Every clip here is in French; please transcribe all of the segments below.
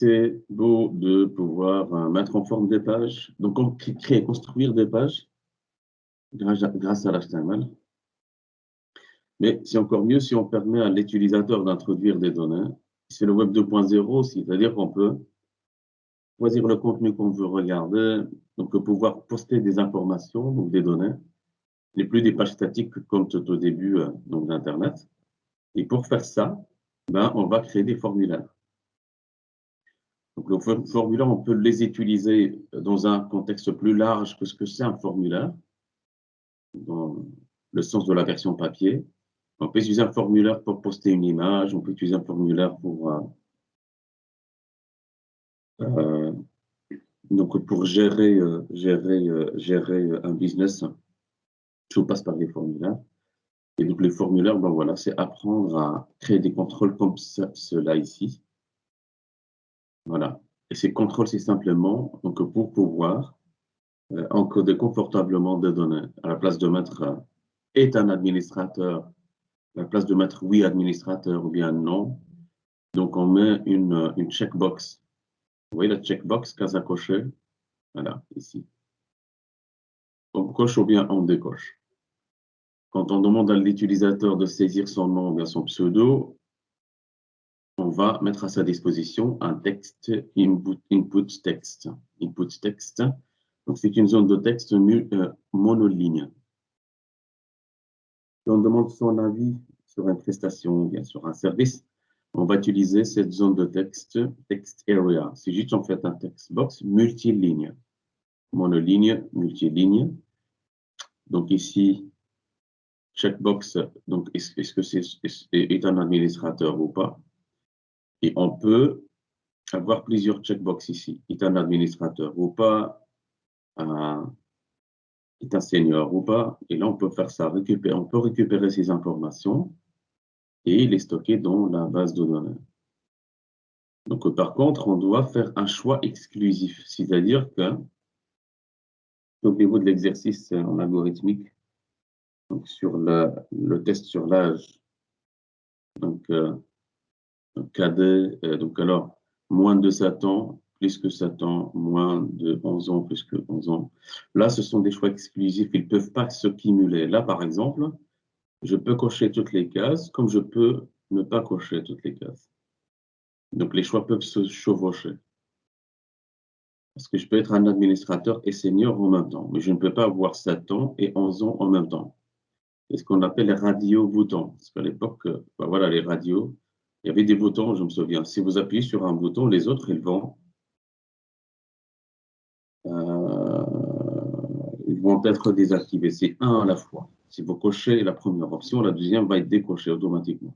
c'est beau de pouvoir mettre en forme des pages. Donc, on crée, construire des pages grâce à l'HTML. Mais c'est encore mieux si on permet à l'utilisateur d'introduire des données. C'est le Web 2.0, c'est-à-dire qu'on peut choisir le contenu qu'on veut regarder, donc pouvoir poster des informations, donc des données, les plus des pages statiques comme tout au début d'Internet. Et pour faire ça, on va créer des formulaires. Donc, les formulaires, on peut les utiliser dans un contexte plus large que ce que c'est un formulaire, dans le sens de la version papier. On peut utiliser un formulaire pour poster une image, on peut utiliser un formulaire pour gérer un business. Tout passe par les formulaires. Et donc, les formulaires, voilà, c'est apprendre à créer des contrôles comme cela ici. Voilà. Et ces contrôles, c'est simplement donc, pour pouvoir encoder confortablement des données. À la place de mettre est un administrateur, à la place de mettre oui administrateur ou bien non, donc on met une checkbox. Vous voyez la checkbox, case à cocher? Voilà, ici. On coche ou bien on décoche. Quand on demande à l'utilisateur de saisir son nom ou bien son pseudo, on va mettre à sa disposition un texte input text. Input text. Donc, c'est une zone de texte monoligne. Si on demande son avis sur une prestation, bien sur un service, on va utiliser cette zone de texte, text area. C'est juste en fait un text box multiligne. Monoligne, multiligne. Donc ici, checkbox, donc est-ce que c'est un administrateur ou pas? Et on peut avoir plusieurs checkbox ici. Est un administrateur ou pas? Est un senior ou pas? Et là, on peut faire ça. On peut récupérer ces informations et les stocker dans la base de données. Donc, par contre, on doit faire un choix exclusif, c'est-à-dire que au niveau de l'exercice en algorithmique, donc sur le test sur l'âge, donc KD, donc alors moins de 7 ans, plus que 7 ans, moins de 11 ans, plus que 11 ans. Là, ce sont des choix exclusifs, ils ne peuvent pas se cumuler. Là, par exemple, je peux cocher toutes les cases, comme je peux ne pas cocher toutes les cases. Donc, les choix peuvent se chevaucher. Parce que je peux être un administrateur et senior en même temps, mais je ne peux pas avoir 7 ans et 11 ans en même temps. C'est ce qu'on appelle les radio-boutons. Parce qu'à l'époque, voilà, les radios, il y avait des boutons, je me souviens. Si vous appuyez sur un bouton, les autres, ils vont être désactivés. C'est un à la fois. Si vous cochez la première option, la deuxième va être décochée automatiquement.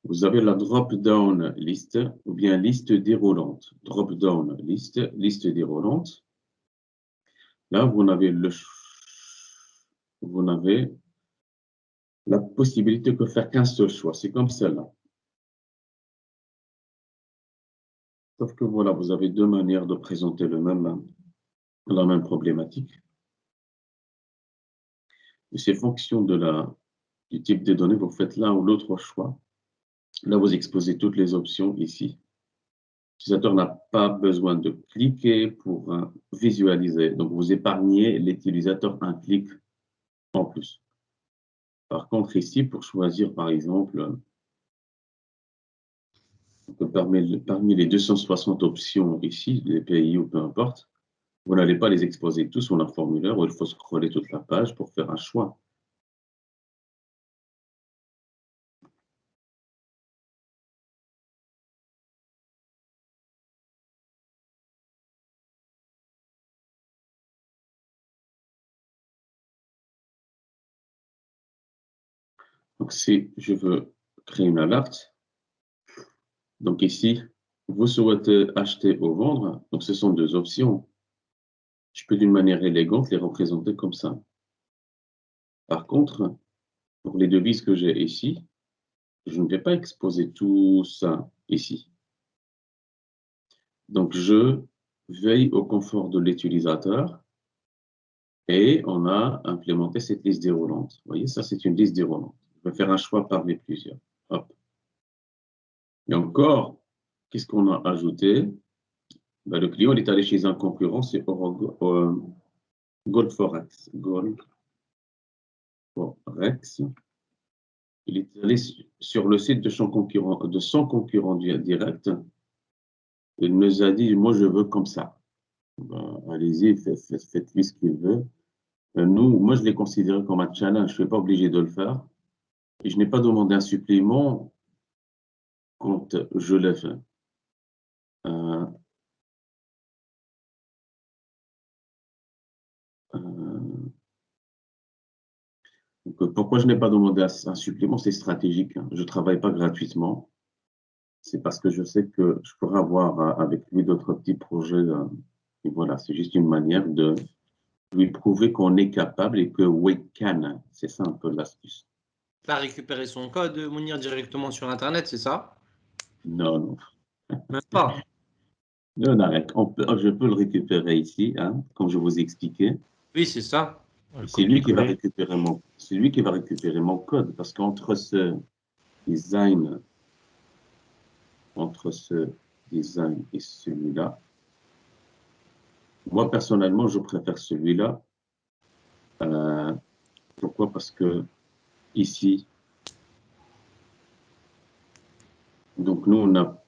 Vous avez la drop-down liste ou bien liste déroulante. Drop-down liste, liste déroulante. Là, vous n'avez la possibilité de faire qu'un seul choix. C'est comme celle-là. Sauf que voilà, vous avez deux manières de présenter la même problématique. Et c'est fonction du type de données, vous faites l'un ou l'autre choix. Là, vous exposez toutes les options ici. L'utilisateur n'a pas besoin de cliquer pour visualiser. Donc, vous épargnez l'utilisateur un clic en plus. Par contre, ici, pour choisir, par exemple, parmi les 260 options ici, les pays ou peu importe, vous n'allez pas les exposer tous sur un formulaire où il faut scroller toute la page pour faire un choix. Donc, si je veux créer une alerte, donc ici, vous souhaitez acheter ou vendre, donc ce sont deux options. Je peux d'une manière élégante les représenter comme ça. Par contre, pour les devises que j'ai ici, je ne vais pas exposer tout ça ici. Donc, je veille au confort de l'utilisateur et on a implémenté cette liste déroulante. Vous voyez, ça, c'est une liste déroulante. Je vais faire un choix parmi plusieurs. Hop. Et encore, qu'est-ce qu'on a ajouté? Ben, le client il est allé chez un concurrent, c'est Gold Forex. Gold Forex. Il est allé sur le site de son concurrent direct. Il nous a dit, moi, je veux comme ça. Ben, allez-y, faites-lui ce qu'il veut. Moi, je l'ai considéré comme un challenge. Je ne suis pas obligé de le faire. Et je n'ai pas demandé un supplément quand je l'ai fait. Euh, euh, Pourquoi je n'ai pas demandé un supplément? C'est stratégique, hein. Je ne travaille pas gratuitement. C'est parce que je sais que je pourrais avoir avec lui d'autres petits projets. Et voilà, c'est juste une manière de lui prouver qu'on est capable et que we can. C'est ça un peu l'astuce. Tu as récupéré son code, Mounir, directement sur Internet, c'est ça? Non, non. Même pas. Non, arrête. Je peux le récupérer ici, hein, comme je vous ai expliqué. Oui, c'est ça. C'est lui qui va Copier-coller. récupérer mon code parce qu'entre ce design, entre ce design et celui-là, moi personnellement, je préfère celui-là. Euh, Pourquoi? Parce que ici, donc nous, on a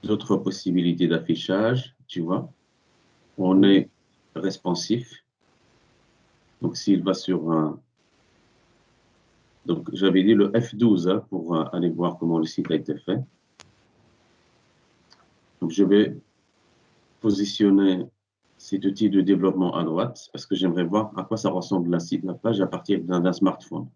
d'autres possibilités d'affichage, tu vois. On est responsif. Donc, s'il va sur un. Donc, j'avais dit le F12 hein, pour aller voir comment le site a été fait. Donc, je vais positionner cet outil de développement à droite parce que j'aimerais voir à quoi ça ressemble la page à partir d'un smartphone.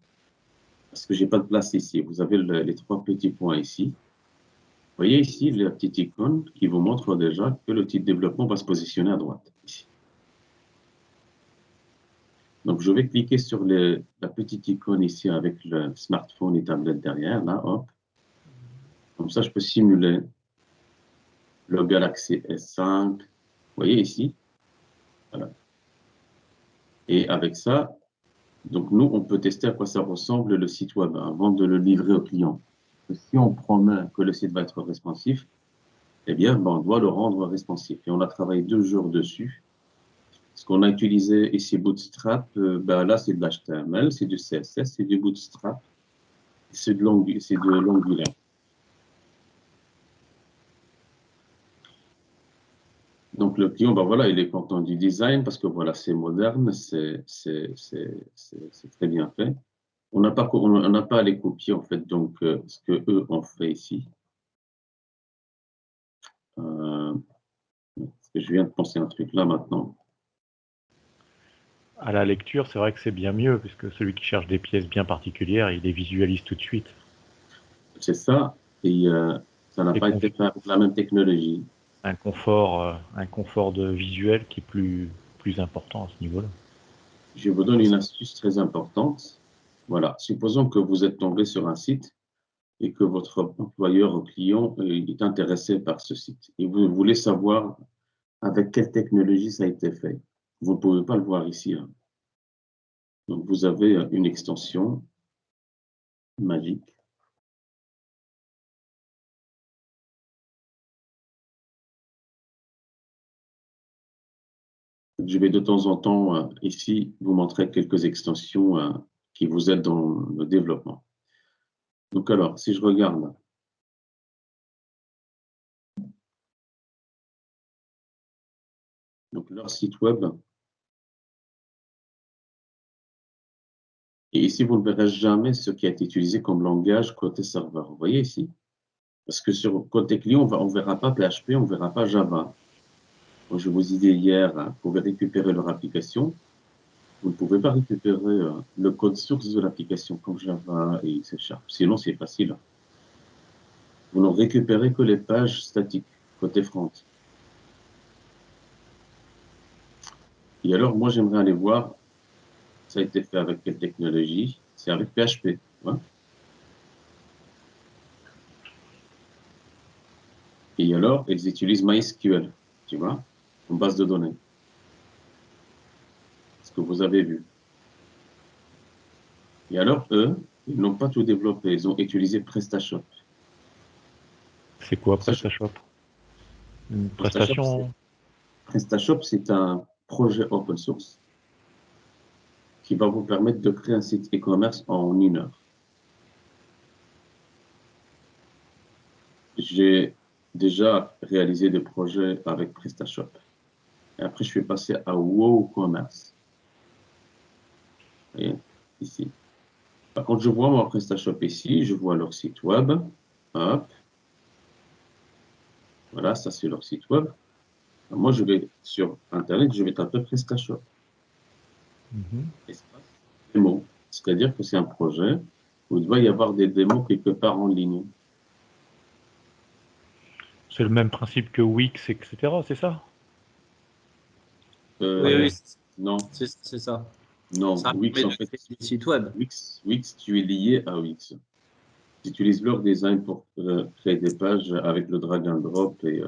Parce que je n'ai pas de place ici. Vous avez les trois petits points ici. Vous voyez ici la petite icône qui vous montre déjà que l'outil de développement va se positionner à droite. Ici. Donc, je vais cliquer sur la petite icône ici avec le smartphone et tablette derrière, là, hop. Comme ça, je peux simuler le Galaxy S5. Vous voyez ici. Voilà. Et avec ça, donc nous, on peut tester à quoi ça ressemble le site web avant de le livrer au client. Si on promet que le site va être responsif, eh bien, on doit le rendre responsif. Et on a travaillé 2 jours dessus. Ce qu'on a utilisé ici, Bootstrap, là, c'est de l'HTML, c'est du CSS, c'est du Bootstrap, c'est de l'Angular. Donc, le client, voilà, il est content du design parce que voilà, c'est moderne, c'est très bien fait. On n'a pas à les copier, en fait, donc, ce que eux ont fait ici. Parce que je viens de penser un truc là maintenant. À la lecture, c'est vrai que c'est bien mieux, puisque celui qui cherche des pièces bien particulières, il les visualise tout de suite. C'est ça, et ça n'a pas été fait avec la même technologie. Un confort de visuel qui est plus important à ce niveau-là. Je vous donne une astuce très importante. Voilà, supposons que vous êtes tombé sur un site et que votre employeur ou client est intéressé par ce site. Et vous voulez savoir avec quelle technologie ça a été fait. Vous ne pouvez pas le voir ici, hein. Donc, vous avez une extension magique. Je vais de temps en temps ici vous montrer quelques extensions qui vous aident dans le développement. Donc alors, si je regarde, donc leur site web, et ici vous ne verrez jamais ce qui a été utilisé comme langage côté serveur. Vous voyez ici? Parce que sur côté client, on ne verra pas PHP, on ne verra pas Java. Comme je vous disais hier, vous pouvez récupérer leur application. Vous ne pouvez pas récupérer le code source de l'application comme Java et C#. Sinon, c'est facile. Vous ne récupérez que les pages statiques côté front. Et alors, moi, j'aimerais aller voir, ça a été fait avec quelle technologie? C'est avec PHP. Ouais. Et alors, ils utilisent MySQL, tu vois, en base de données. Ce que vous avez vu. Et alors, eux, ils n'ont pas tout développé, ils ont utilisé PrestaShop. C'est quoi PrestaShop, PrestaShop? Une PrestaShop, prestation? PrestaShop, c'est un projet open source qui va vous permettre de créer un site e-commerce en 1 heure. J'ai déjà réalisé des projets avec PrestaShop. Et après, je suis passé à WooCommerce. Vous voyez, ici. Quand je vois mon PrestaShop ici, je vois leur site web. Hop. Voilà, ça c'est leur site web. Moi, je vais sur Internet, je vais taper PrestaShop. Mhm. Espace démo. C'est-à-dire que c'est un projet où il doit y avoir des démos quelque part en ligne. C'est le même principe que Wix, etc. C'est ça? Oui, oui, Non, c'est ça. non. Ça Wix, permet en de fait, créer des sites web. Wix, tu es lié à Wix. Tu utilises leur design pour créer des pages avec le drag and drop. Et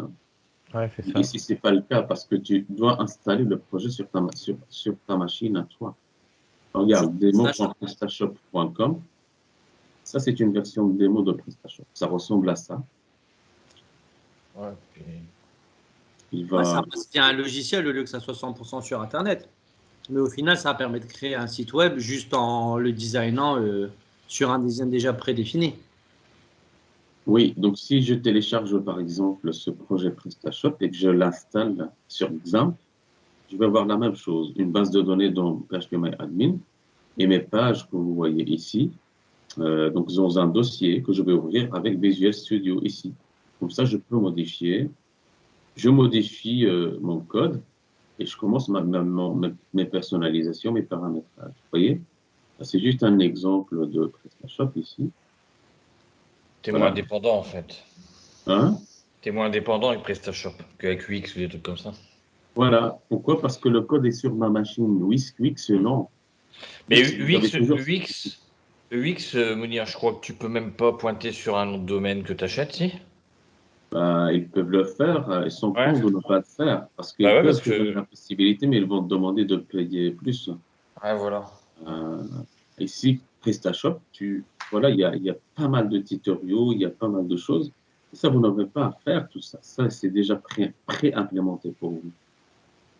Ouais, c'est ça. ici, ce n'est pas le cas parce que tu dois installer le projet sur ta machine à toi. Regarde, PrestaShop. demo.prestashop.com. Ça, c'est une version démo de PrestaShop. Ça ressemble à ça. Ouais, puis... Il Ouais, va. c'est un logiciel au lieu que ça soit 100% sur Internet. Mais au final, ça permet de créer un site web juste en le designant sur un design déjà prédéfini. Oui, donc si je télécharge par exemple ce projet PrestaShop et que je l'installe sur XAMPP, je vais avoir la même chose, une base de données dans PHPMyAdmin et mes pages que vous voyez ici, donc dans un dossier que je vais ouvrir avec Visual Studio ici. Comme ça, je peux modifier, je modifie mon code et je commence mes personnalisations, mes paramétrages. Vous voyez, c'est juste un exemple de PrestaShop ici. T'es Voilà. moins dépendant en fait. Hein? T'es moins dépendant avec PrestaShop qu'avec Wix ou des trucs comme ça. Voilà. Pourquoi? Parce que le code est sur ma machine. Wix, non. Mais Wix, vous avez toujours. Mounir, je crois que tu peux même pas pointer sur un nom de domaine que tu achètes, si? Ils peuvent le faire. Ils sont Ouais. cons de ne pas le faire. Parce Bah qu'ils ouais, peuvent parce te donner que. la possibilité, mais ils vont te demander de payer plus. Ouais, voilà. Euh, Ici, PrestaShop, voilà, il y a pas mal de tutoriaux, il y a pas mal de choses. Et ça, vous n'avez pas à faire tout ça. Ça, c'est déjà pré-implémenté pour vous.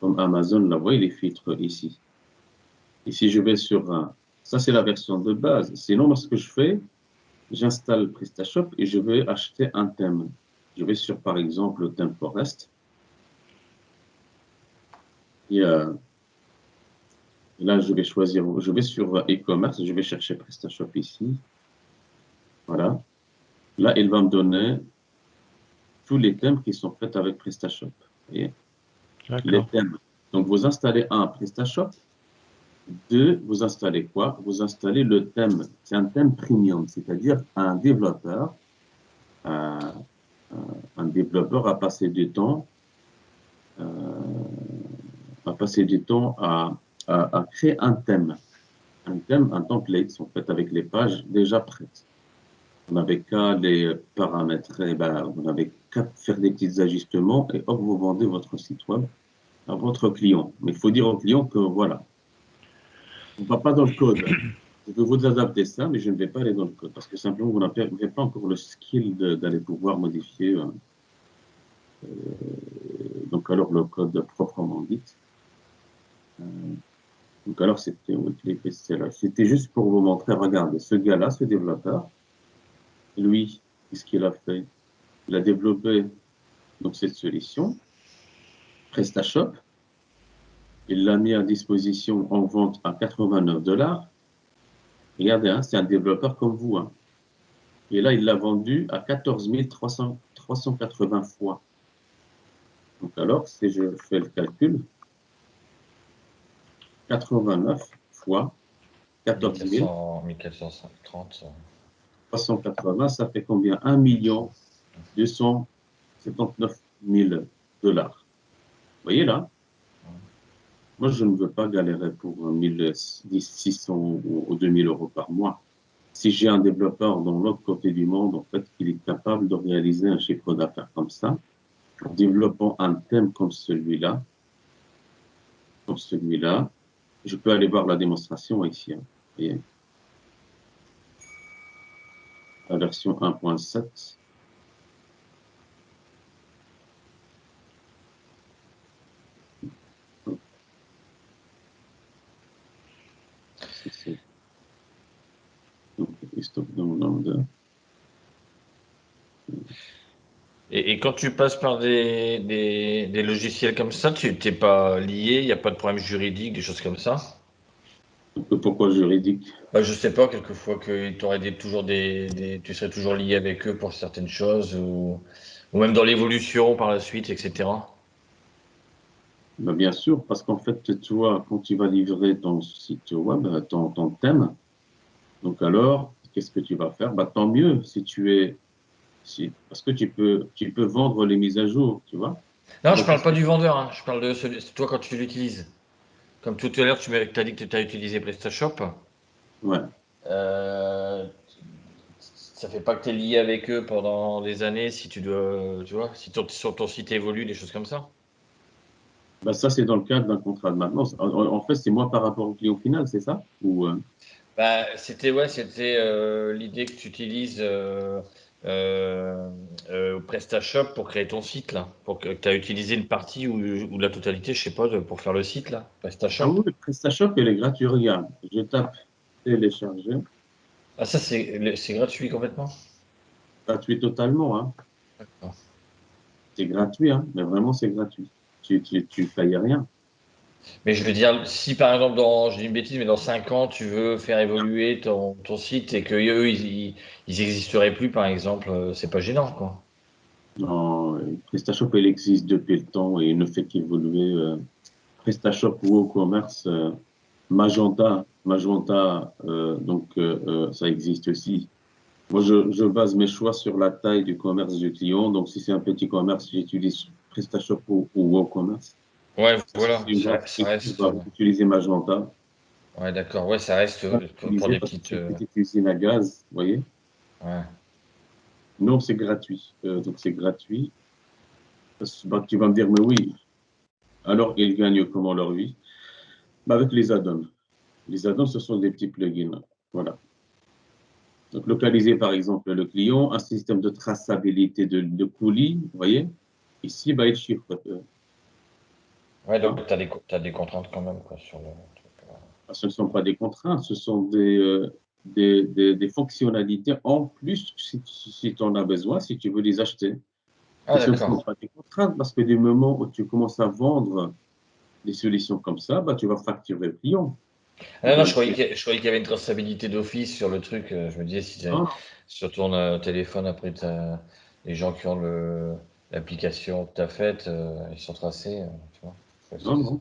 Comme Amazon, là, vous voyez les filtres ici. Et si je vais sur ça, c'est la version de base. Sinon, moi, ce que je fais, j'installe PrestaShop et je vais acheter un thème. Je vais sur, par exemple, le thème Forest. Et là, je vais choisir, je vais sur e-commerce, je vais chercher PrestaShop ici. Voilà. Là, il va me donner tous les thèmes qui sont faits avec PrestaShop. Vous voyez, les D'accord. thèmes. Donc, vous installez un PrestaShop. Deux, vous installez quoi? Vous installez le thème. C'est un thème premium, c'est-à-dire euh, un développeur a passé du temps, à créer un thème. Un template, en fait, avec les pages déjà prêtes. Vous n'avez qu'à les paramétrer, vous n'avez qu'à faire des petits ajustements et hop, vous vendez votre site web à votre client. Mais il faut dire au client que voilà, on ne va pas dans le code. Je peux vous adapter ça, mais je ne vais pas aller dans le code parce que simplement, vous n'avez pas encore le skill d'aller pouvoir modifier donc alors le code proprement dit. Donc alors c'était juste pour vous montrer, regardez, ce gars-là, ce développeur, lui, qu'est-ce qu'il a fait? Il a développé donc cette solution, PrestaShop, il l'a mis à disposition en vente à 89 $. Regardez, hein, c'est un développeur comme vous. Hein. Et là, il l'a vendu à 14 380 fois. Donc alors, si je fais le calcul, 89 fois 14 1430. 380, ça fait combien? 1 279 000 $. Vous voyez là? Moi, je ne veux pas galérer pour 600 ou 2000 € par mois. Si j'ai un développeur dans l'autre côté du monde, en fait, qui est capable de réaliser un chiffre d'affaires comme ça, en développant un thème comme celui-là, je peux aller voir la démonstration ici. Hein. Et la version 1.7. Donc, stock download. Et quand tu passes par des logiciels comme ça, tu t'es pas lié, il n'y a pas de problème juridique, des choses comme ça? Donc, pourquoi juridique? Bah, je sais pas, quelquefois que t'aurais tu serais toujours lié avec eux pour certaines choses, ou même dans l'évolution par la suite, etc. Ben, bien sûr, parce qu'en fait, tu vois, quand tu vas livrer ton site web, ton thème, donc alors, qu'est-ce que tu vas faire? Bah, tant mieux si tu es, parce que tu peux vendre les mises à jour, tu vois. Non, je Donc, parle qu'est-ce pas que, du vendeur, hein. Je parle de celui, c'est toi quand tu l'utilises. Comme tout à l'heure, tu m'as dit que tu as utilisé PrestaShop. ouais. Euh, Ça fait pas que tu es lié avec eux pendant des années si tu dois, tu vois, si sur ton site évolue, des choses comme ça. Bah, ça, c'est dans le cadre d'un contrat de maintenance. En fait, c'est moi par rapport au client final, c'est ça? Ou, Bah, c'était l'idée que tu utilises PrestaShop pour créer ton site là, pour que tu as utilisé une partie ou la totalité, je sais pas, pour faire le site là, Ah PrestaShop. oui, PrestaShop, elle est gratuite. Regarde, je tape télécharger, Ah ça c'est gratuit complètement. gratuit totalement, hein. C'est gratuit, hein, mais vraiment, c'est gratuit. Tu payes rien. Mais je veux dire, si par exemple, je dis une bêtise, mais dans 5 ans, tu veux faire évoluer ton site et que eux, ils existeraient plus, par exemple, c'est pas gênant, quoi. Non, PrestaShop, elle existe depuis le temps et ne fait qu'évoluer. PrestaShop ou WooCommerce, Magenta, ça existe aussi. Moi, je base mes choix sur la taille du commerce du client. Donc, si c'est un petit commerce, j'utilise PrestaShop ou WooCommerce. Ouais, Si voilà, c'est une grande ça structure, reste. bah, vous utilisez Magenta. Ouais, d'accord, ouais, ça reste Pas pour utilisé des parce que petites. c'est une petite usine à gaz, vous voyez. Ouais. Non, c'est gratuit. Donc, c'est gratuit. Bah, tu vas me dire, mais oui, alors ils gagnent comment leur vie? Bah, avec les add-ons. Les add-ons, ce sont des petits plugins. Voilà. Donc, localiser par exemple le client, un système de traçabilité de colis, vous voyez. Ici, bah, il chiffre. Ouais, Hein. donc t'as des contraintes quand même, quoi, sur le truc. Ce ne sont pas des contraintes, ce sont des fonctionnalités en plus si tu en as besoin, si tu veux les acheter. Ah, Mais ce ne sont d'accord. pas des contraintes parce que du moment où tu commences à vendre des solutions comme ça, bah, tu vas facturer le client. Il Ah, non, va le payer. je croyais qu'il y avait une traçabilité d'office sur le truc. Je me disais, si Non, sur ton téléphone, après, les gens qui ont l'application que tu as faite, ils sont tracés, tu vois. Ouais, non, non.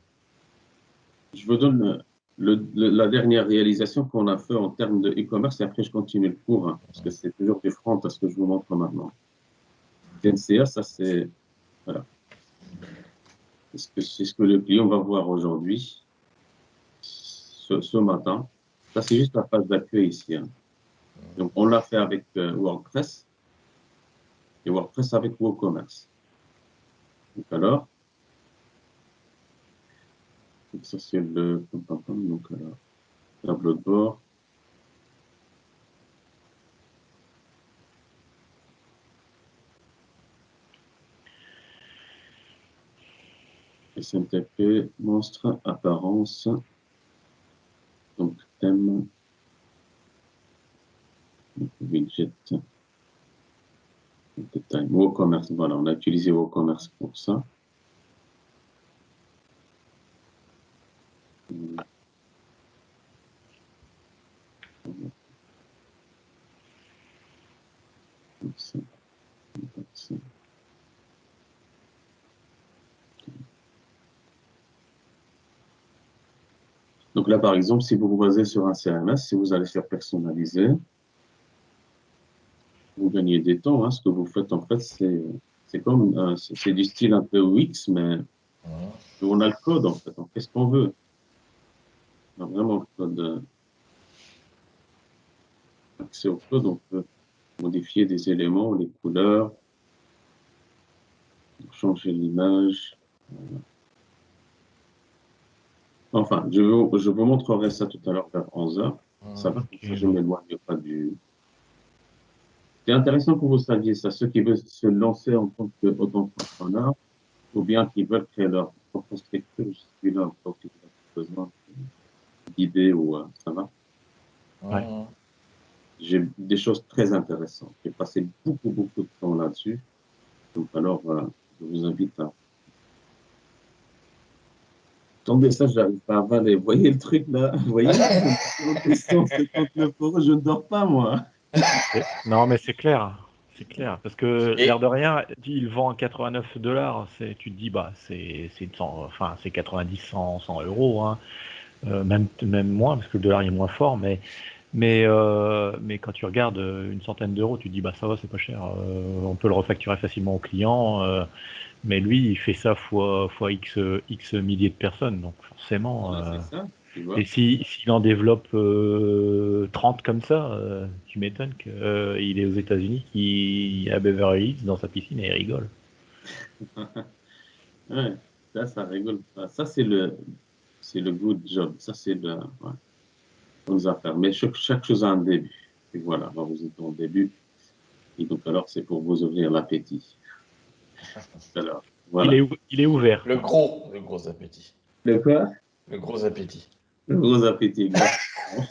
Je vous donne la dernière réalisation qu'on a fait en termes de e-commerce et après je continue le cours hein, parce que c'est toujours du front à ce que je vous montre maintenant. DNCA, ça c'est voilà. C'est ce que le client va voir aujourd'hui, ce matin. Ça c'est juste la page d'accueil ici. Hein. Donc on l'a fait avec WordPress et WordPress avec WooCommerce. Donc alors, donc ça c'est le donc alors, tableau de bord. SMTP, monstre, apparence, donc thème, donc, widget, détail. WooCommerce, voilà, on a utilisé WooCommerce pour ça. Donc là, par exemple, si vous vous basez sur un CMS, si vous allez faire personnaliser, vous gagnez des temps. Hein. Ce que vous faites, en fait, c'est comme c'est du style un peu Wix, mais Mhm. on a le code, en fait. On fait ce qu'on veut. On a vraiment le code, accès au code. On peut modifier des éléments, les couleurs, changer l'image. Voilà. Enfin, je vous montrerai ça tout à l'heure vers 11 heures. Ça va, comme Ok. ça, je ne m'éloigne pas du. C'est intéressant que vous saviez ça, ceux qui veulent se lancer en tant qu'auto-entrepreneur ou bien qui veulent créer leur propre structure. Je suis là pour vous avez besoin d'idées ou ça va. Ouais. Mhm. j'ai des choses très intéressantes. J'ai passé beaucoup de temps là-dessus. Donc alors, je vous invite à... Attendez, ça, j'arrive pas à avaler. Vous voyez le truc là? Vous voyez? 159 euros, je ne dors pas, moi. Non, mais c'est clair. C'est clair. Parce que Et l'air de rien, il vend à 89 $. Tu te dis, bah, c'est 90, 100 euros. Hein. Même moins, parce que le dollar est moins fort. Mais quand tu regardes une centaine d'euros, tu te dis, bah, ça va, c'est pas cher. On peut le refacturer facilement au client. Mais lui, il fait ça fois X milliers de personnes. Donc forcément. Voilà, c'est ça, tu vois. Et s'il en développe 30 comme ça, tu m'étonnes qu'il est aux États-Unis, qu'il est à Beverly Hills dans sa piscine et il rigole. Ouais, ça rigole pas. Ça, c'est le good job. Ça, c'est le, ouais, bonnes affaires. Mais chaque chose a un début. Et voilà, là, vous êtes au début. Et donc, alors, c'est pour vous ouvrir l'appétit. Alors, voilà. Il est ouvert. le gros appétit. Le quoi? Le gros appétit. Le gros appétit, exactement.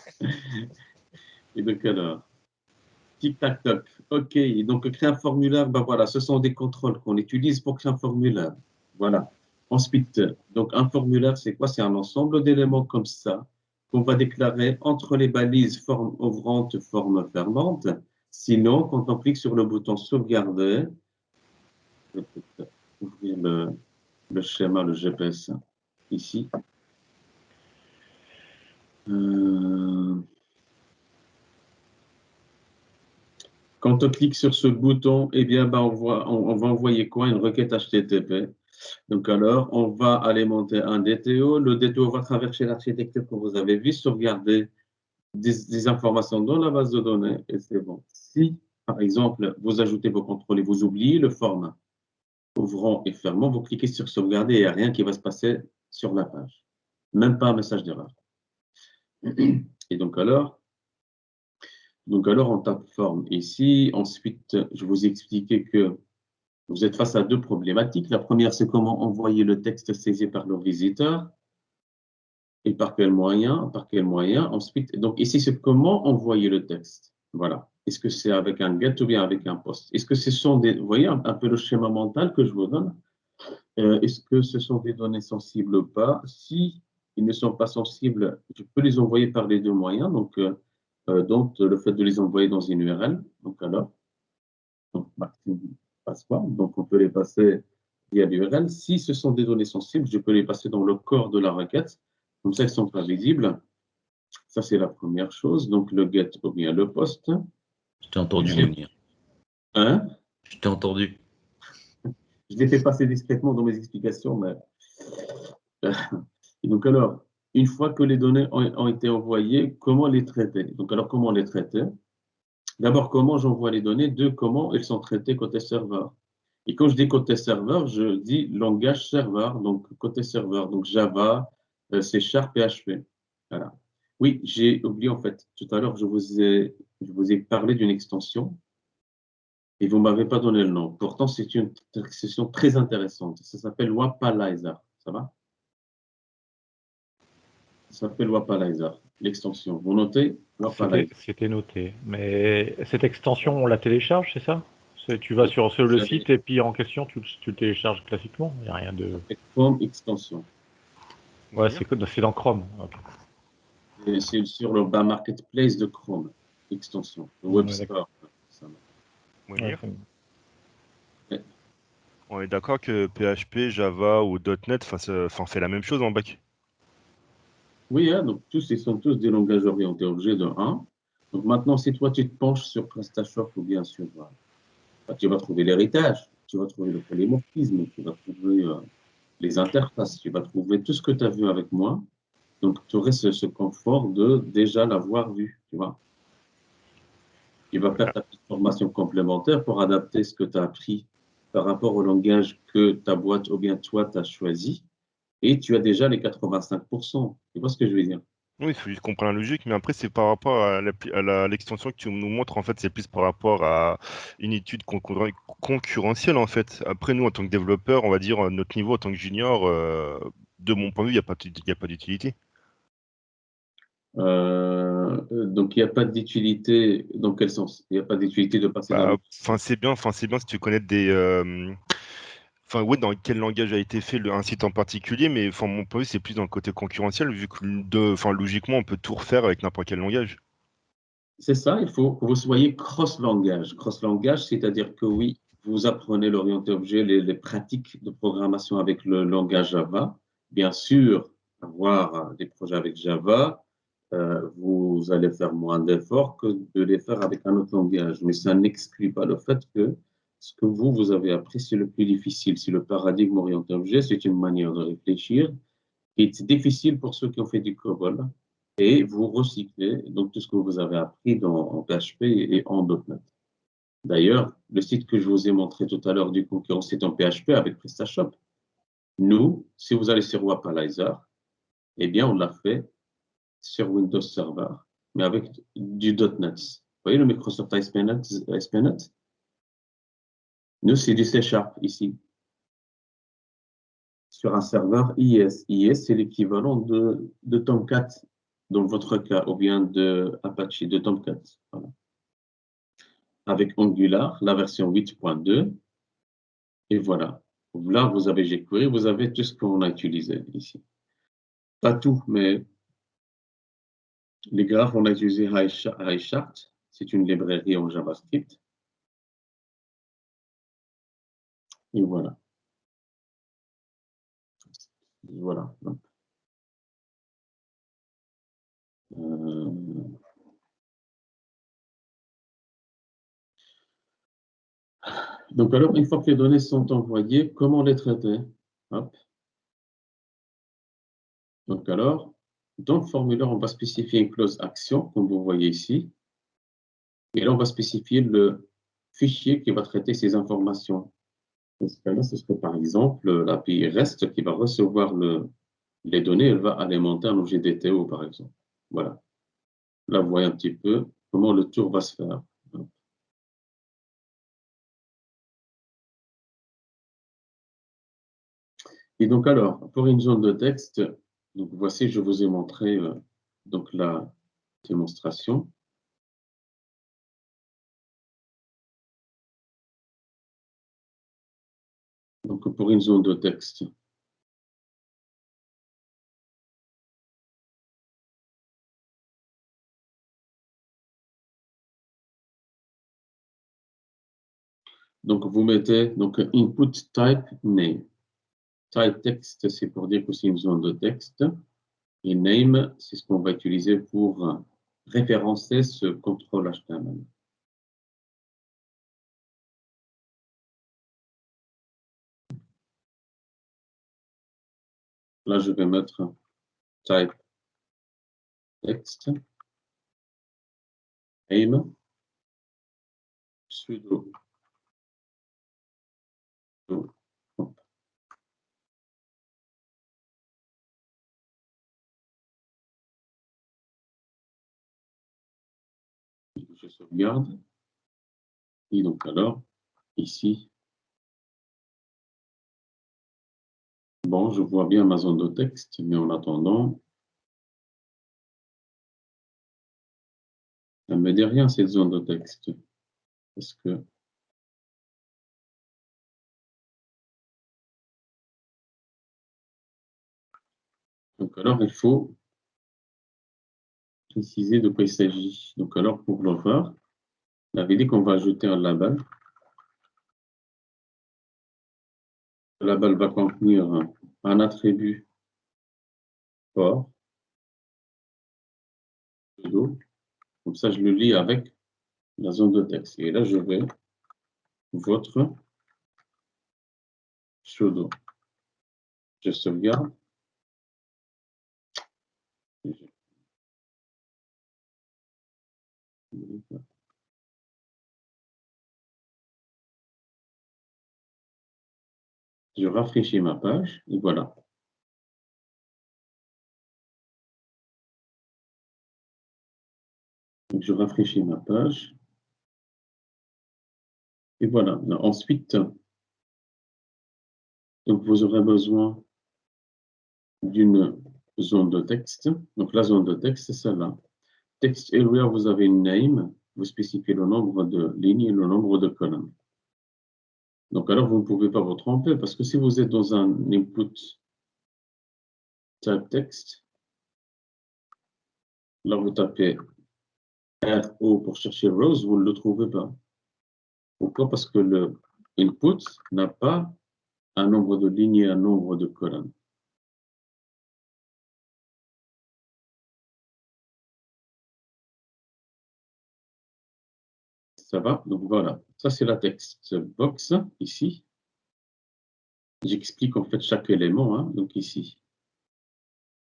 Et donc, alors, tic-tac-toc. OK, donc créer un formulaire, ben voilà, ce sont des contrôles qu'on utilise pour créer un formulaire. Voilà. Ensuite, donc un formulaire, c'est quoi? C'est un ensemble d'éléments comme ça qu'on va déclarer entre les balises forme ouvrante, forme fermante. Sinon, quand on clique sur le bouton sauvegarder, je vais peut-être ouvrir le schéma, le GPS ici. Euh, Quand on clique sur ce bouton, eh bien, ben, on va envoyer quoi? Une requête HTTP. Donc alors, on va alimenter un DTO. Le DTO va traverser l'architecture que vous avez vu, sauvegarder des informations dans la base de données et c'est bon. Si, par exemple, vous ajoutez vos contrôles et vous oubliez le format ouvrant et fermant, vous cliquez sur sauvegarder et il n'y a rien qui va se passer sur la page. Même pas un message d'erreur. Et donc alors, on tape forme ici. Ensuite, je vous ai expliqué que vous êtes face à deux problématiques. La première, c'est comment envoyer le texte saisi par le visiteur et par quel moyen, Ensuite, donc ici, c'est comment envoyer le texte. Voilà. Est-ce que c'est avec un get ou bien avec un post? Est-ce que ce sont des, vous voyez un peu le schéma mental que je vous donne? Est-ce que ce sont des données sensibles ou pas? Si ils ne sont pas sensibles, je peux les envoyer par les deux moyens. Donc le fait de les envoyer dans une URL, donc alors, donc, passe pas. Donc, on peut les passer via l'URL. Si ce sont des données sensibles, je peux les passer dans le corps de la requête. Comme ça, elles ne sont pas visibles. Ça, c'est la première chose. Donc, le get ou bien le post. Je t'ai entendu J'ai- venir. Hein? Je t'ai entendu. Je l'ai fait passer discrètement dans mes explications, mais. Et donc, alors, une fois que les données ont été envoyées, comment les traiter? Donc, alors, comment les traiter? D'abord, comment j'envoie les données? Deux, comment elles sont traitées côté serveur? Et quand je dis côté serveur, je dis langage serveur, donc côté serveur, donc Java, C Sharp, PHP. Voilà. Oui, j'ai oublié en fait, tout à l'heure, je vous ai parlé d'une extension et vous ne m'avez pas donné le nom. Pourtant, c'est une extension très intéressante. Ça s'appelle Wapalizer. Ça va? Ça s'appelle Wapalizer, l'extension. Vous notez? Wapalizer. C'était noté. Mais cette extension, on la télécharge, c'est ça? Tu vas sur le Vous avez site et puis en question, tu le télécharges classiquement. Il n'y a rien de. Chrome extension. Ouais, c'est dans Chrome. Ok. Et c'est sur le bas marketplace de Chrome, extension, le Web Ouais, Store. Ça Ouais, Mounir, on est d'accord que PHP, Java ou .NET fait la même chose en bac. Oui, hein, donc ils sont tous des langages orientés objets de 1. Donc maintenant, si toi tu te penches sur PrestaShop ou bien sur, tu vas trouver l'héritage, tu vas trouver le polymorphisme, tu vas trouver les interfaces, tu vas trouver tout ce que tu as vu avec moi. Donc tu aurais ce confort de déjà l'avoir vu, tu vois. Tu vas faire ta petite formation complémentaire pour adapter ce que tu as appris par rapport au langage que ta boîte ou bien toi tu as choisi. Et tu as déjà les 85%. Tu vois ce que je veux dire? Oui, il faut juste comprendre la logique, mais après, c'est par rapport à l'extension que tu nous montres, en fait, c'est plus par rapport à une étude concurrentielle, en fait. Après, nous, en tant que développeurs, on va dire, notre niveau en tant que junior, de mon point de vue, il n'y a pas d'utilité. Donc, il n'y a pas d'utilité. Dans quel sens? Il n'y a pas d'utilité de passer dans Bah, le... c'est bien si tu connais des. Enfin, ouais, dans quel langage a été fait un site en particulier, mais enfin, mon point de vue, c'est plus dans le côté concurrentiel, vu que enfin, logiquement, on peut tout refaire avec n'importe quel langage. C'est ça, il faut que vous soyez cross-langage. Cross-langage, c'est-à-dire que oui, vous apprenez l'orienté objet, les pratiques de programmation avec le langage Java. Bien sûr, avoir des projets avec Java, vous allez faire moins d'efforts que de les faire avec un autre langage. Mais ça n'exclut pas le fait que ce que vous avez appris, c'est le plus difficile. Si le paradigme orienté objet, c'est une manière de réfléchir qui est difficile pour ceux qui ont fait du COBOL et vous recyclez donc tout ce que vous avez appris en PHP et en .NET. D'ailleurs, le site que je vous ai montré tout à l'heure du concurrent, c'est en PHP avec PrestaShop. Nous, si vous allez sur Wapalizer, eh bien, on l'a fait sur Windows Server, mais avec du .NET. Vous voyez le Microsoft ASP.NET? Nous, c'est du C# ici, sur un serveur IIS. IIS, c'est l'équivalent de Tomcat dans votre cas, ou bien de Apache, de Tomcat. Voilà. Avec Angular, la version 8.2. Et voilà. Là, vous avez jQuery, vous avez tout ce qu'on a utilisé ici. Pas tout, mais les graphes, on a utilisé HighChart. C'est une librairie en JavaScript. Et voilà. Voilà. Euh, Donc, alors, une fois que les données sont envoyées, comment les traiter? Hop. Donc, alors, dans le formulaire, on va spécifier une clause action, comme vous voyez ici. Et là, on va spécifier le fichier qui va traiter ces informations. Dans ce cas-là, ce serait par exemple l'API REST qui va recevoir les données, elle va alimenter un objet DTO, par exemple. Voilà. Là, vous voyez un petit peu comment le tour va se faire. Et donc, alors, pour une zone de texte, donc voici, je vous ai montré donc la démonstration. Donc, pour une zone de texte, donc vous mettez donc input type name. Type text, c'est pour dire que c'est une zone de texte. Et name, c'est ce qu'on va utiliser pour référencer ce contrôle HTML. Là, je vais mettre type text, name, sudo. Je sauvegarde. Et donc alors, ici, bon, je vois bien ma zone de texte, mais en attendant, elle ne me dit rien, cette zone de texte. Parce que donc alors, il faut préciser de quoi il s'agit. Donc alors, pour le faire, on avait dit qu'on va ajouter un label. Le label va contenir un attribut port, pseudo. Comme ça, je le lis avec la zone de texte. Et là, je vais votre pseudo. Je sauvegarde. Je rafraîchis ma page et voilà. Donc, je rafraîchis ma page. Et voilà. Ensuite, donc vous aurez besoin d'une zone de texte. Donc, la zone de texte, c'est celle-là. Text area, vous avez une name, vous spécifiez le nombre de lignes et le nombre de colonnes. Donc, alors, vous ne pouvez pas vous tromper parce que si vous êtes dans un input type text, là, vous tapez RO pour chercher rows, vous ne le trouvez pas. Pourquoi? Parce que le input n'a pas un nombre de lignes et un nombre de colonnes. Ça va? Donc voilà, ça c'est la text box ici. J'explique en fait chaque élément, hein, donc ici.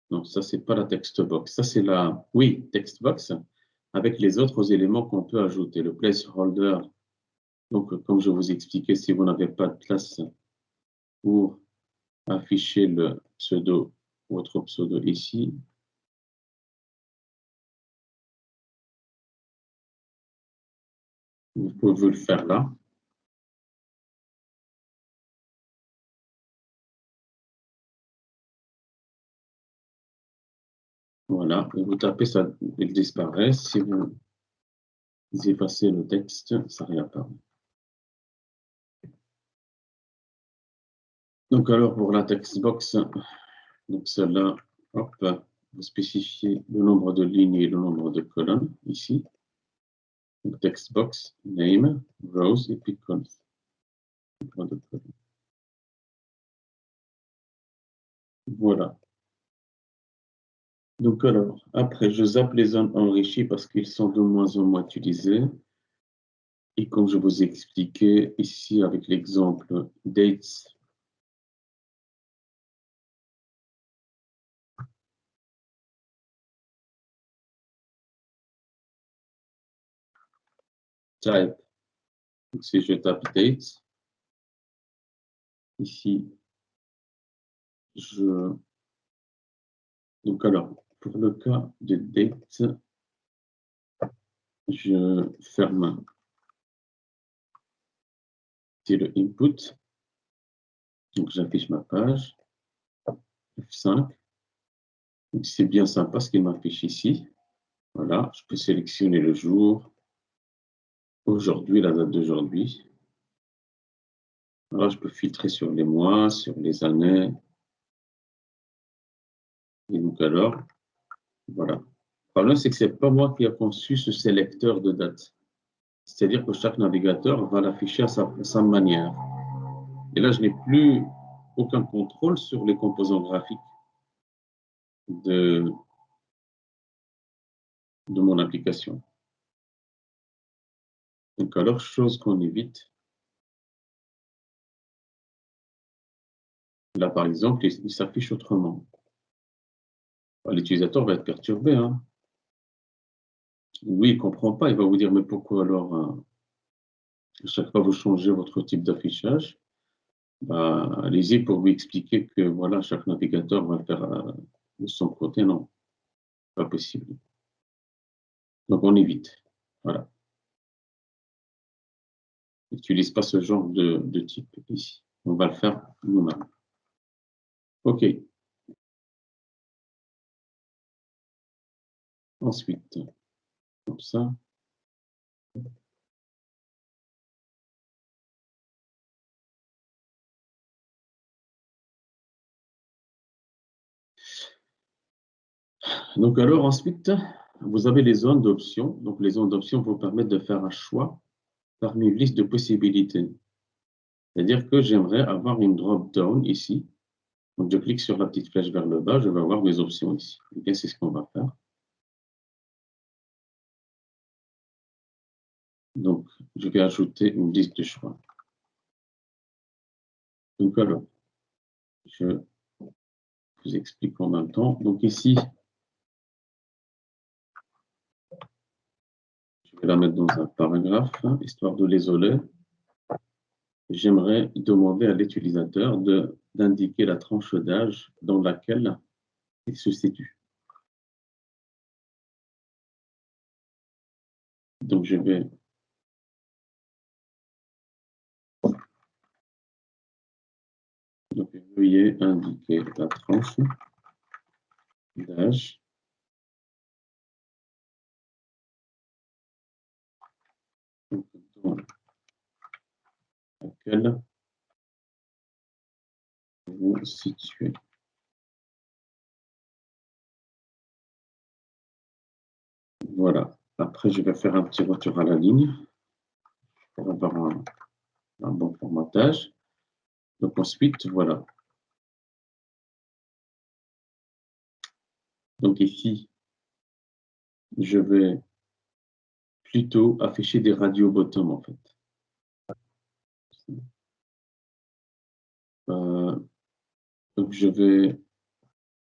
Donc ça c'est pas la text box, ça c'est la, oui, text box avec les autres éléments qu'on peut ajouter, le placeholder. Donc comme je vous expliquais, si vous n'avez pas de place pour afficher le pseudo, votre pseudo ici, vous pouvez le faire là. Voilà, et vous tapez ça, il disparaît. Si vous effacez le texte, ça réapparaît. Donc alors pour la text box, donc celle-là, hop, vous spécifiez le nombre de lignes et le nombre de colonnes ici. Donc text box, name, rows et puis columns. Voilà. Donc alors, après, je zappe les zones enrichies parce qu'ils sont de moins en moins utilisés. Et comme je vous ai expliqué ici avec l'exemple dates, type, donc si je tape dates, ici, donc alors, pour le cas de date, je ferme le input. Donc j'affiche ma page. F5. C'est bien sympa ce qu'il m'affiche ici. Voilà, je peux sélectionner le jour. Aujourd'hui, la date d'aujourd'hui. Voilà, je peux filtrer sur les mois, sur les années. Et donc alors, voilà. Le problème, c'est que ce n'est pas moi qui ai conçu ce sélecteur de date. C'est-à-dire que chaque navigateur va l'afficher à sa manière. Et là, je n'ai plus aucun contrôle sur les composants graphiques de mon application. Donc alors, chose qu'on évite. Là, par exemple, il s'affiche autrement. L'utilisateur va être perturbé. Hein. Oui, il ne comprend pas. Il va vous dire, mais pourquoi alors, à chaque fois, vous changez votre type d'affichage? Bah, allez-y pour lui expliquer que voilà, chaque navigateur va le faire de son côté. Non, pas possible. Donc, on évite. Voilà. N'utilise pas ce genre de type ici. On va le faire nous-mêmes. OK. Ensuite, comme ça. Donc, alors, ensuite, vous avez les zones d'options. Donc, les zones d'options vous permettent de faire un choix parmi une liste de possibilités. C'est-à-dire que j'aimerais avoir une drop-down ici. Donc, je clique sur la petite flèche vers le bas, je vais avoir mes options ici. Et bien, c'est ce qu'on va faire. Donc, je vais ajouter une liste de choix. Donc, alors, je vous explique en même temps. Donc, ici, je vais la mettre dans un paragraphe, hein, histoire de l'isoler. J'aimerais demander à l'utilisateur d'indiquer la tranche d'âge dans laquelle il se situe. Donc, je vais donc, veuillez indiquer la tranche d'âge. Dans laquelle vous vous situez. Voilà. Après, je vais faire un petit retour à la ligne pour avoir un bon formatage. Donc ensuite, voilà. Donc ici, je vais plutôt afficher des radios bottom en fait. Donc je vais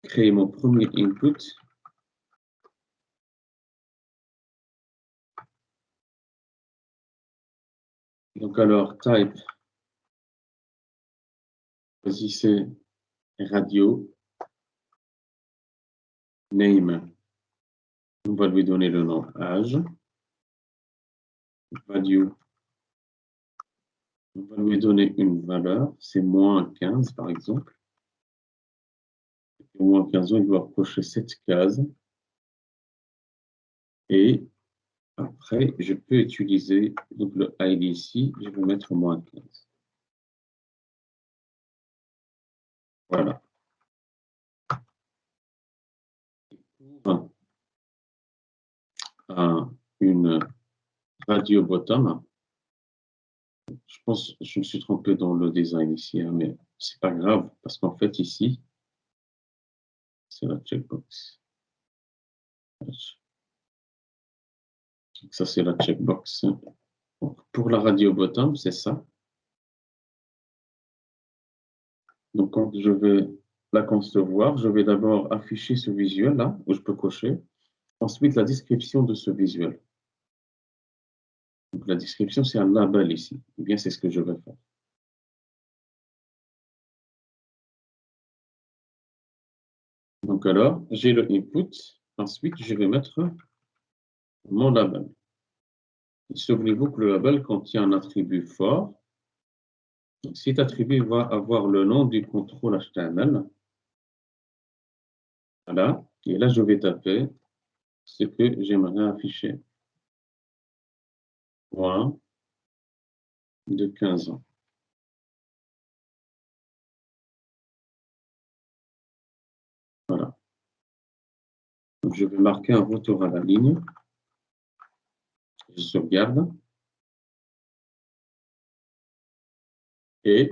créer mon premier input. Donc alors, type, choisissez radio, name, on va lui donner le nom âge, value, on va lui donner une valeur, c'est moins 15 par exemple. Et moins 15 ans, il doit cocher cette case. Et après, je peux utiliser donc le ID ici, je vais mettre moins 15. Voilà. Pour une radio bottom, je pense que je me suis trompé dans le design ici, hein, mais c'est pas grave parce qu'en fait ici, c'est la checkbox. Donc ça, c'est la checkbox. Donc, pour la radio bottom, c'est ça. Donc, quand je vais la concevoir, je vais d'abord afficher ce visuel-là, où je peux cocher. Ensuite, la description de ce visuel. Donc, la description, c'est un label ici. Eh bien, c'est ce que je vais faire. Donc, alors, j'ai le input. Ensuite, je vais mettre mon label. Souvenez-vous que le label contient un attribut fort. Donc, cet attribut va avoir le nom du contrôle HTML. Voilà. Et là, je vais taper ce que j'aimerais afficher. Moins de 15 ans. Voilà. Donc, je vais marquer un retour à la ligne. Je sauvegarde. Et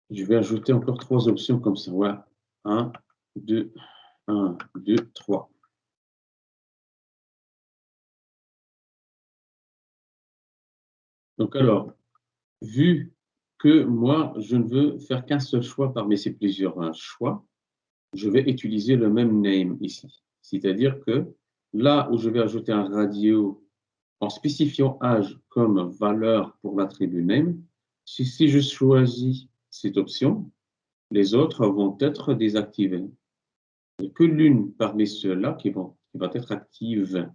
je vais ajouter encore 3 options comme ça. Voilà. 1, 2, 1, 2, 3. Donc alors, vu que moi, je ne veux faire qu'un seul choix parmi ces plusieurs choix, je vais utiliser le même name ici. C'est-à-dire que là où je vais ajouter un radio en spécifiant âge comme valeur pour l'attribut name, si je choisis cette option, les autres vont être désactivés. Il n'y a que l'une parmi ceux-là qui va être active.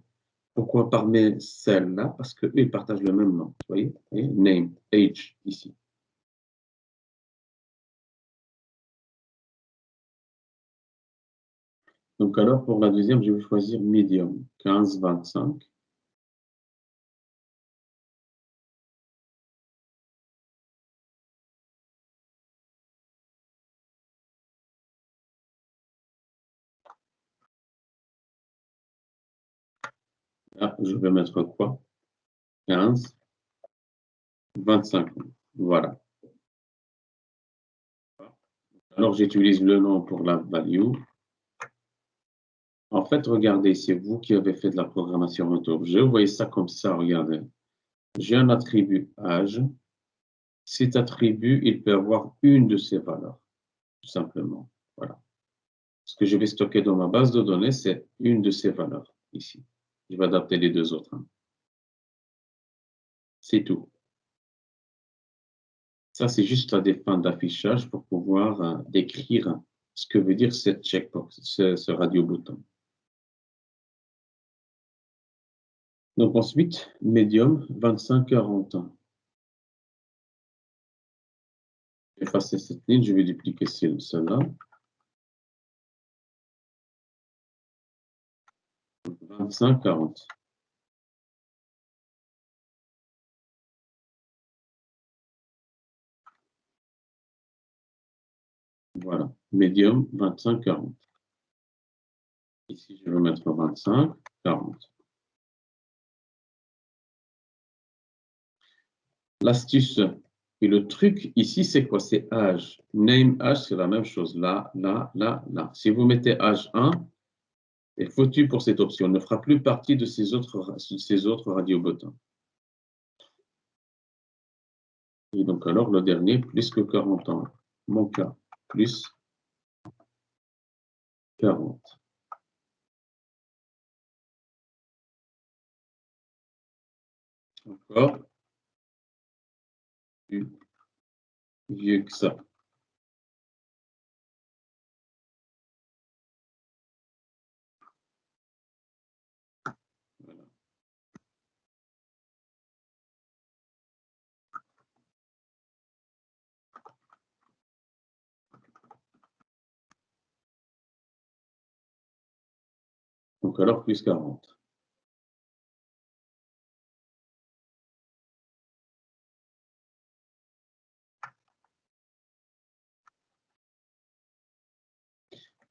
Pourquoi parmi celles-là? Parce qu'eux, ils partagent le même nom. Vous voyez? Et name, age, ici. Donc alors, pour la deuxième, je vais choisir medium, 15, 25. Là, je vais mettre quoi? 15, 25. Voilà. Alors, j'utilise le nom pour la value. En fait, regardez, c'est vous qui avez fait de la programmation autour. Je voyais ça comme ça, regardez. J'ai un attribut âge. Cet attribut, il peut avoir une de ces valeurs, tout simplement. Voilà. Ce que je vais stocker dans ma base de données, c'est une de ces valeurs, ici. Je vais adapter les deux autres. C'est tout. Ça, c'est juste la fin d'affichage pour pouvoir décrire ce que veut dire cette checkbox, ce radio bouton. Donc ensuite, médium, 25-40 ans. Effacer cette ligne, je vais dupliquer celle-là. 25, 40. Voilà. Médium, 25, 40. Ici, je vais mettre 25, 40. L'astuce et le truc ici, c'est quoi? C'est âge. Name âge, c'est la même chose. Là, là, là, là. Si vous mettez âge 1, est foutu pour cette option. Ne fera plus partie de ces autres radio-bottins. Et donc, alors, le dernier, plus que 40 ans. Mon cas, plus 40. Encore plus vieux que ça. Voilà. Donc, alors, plus 40.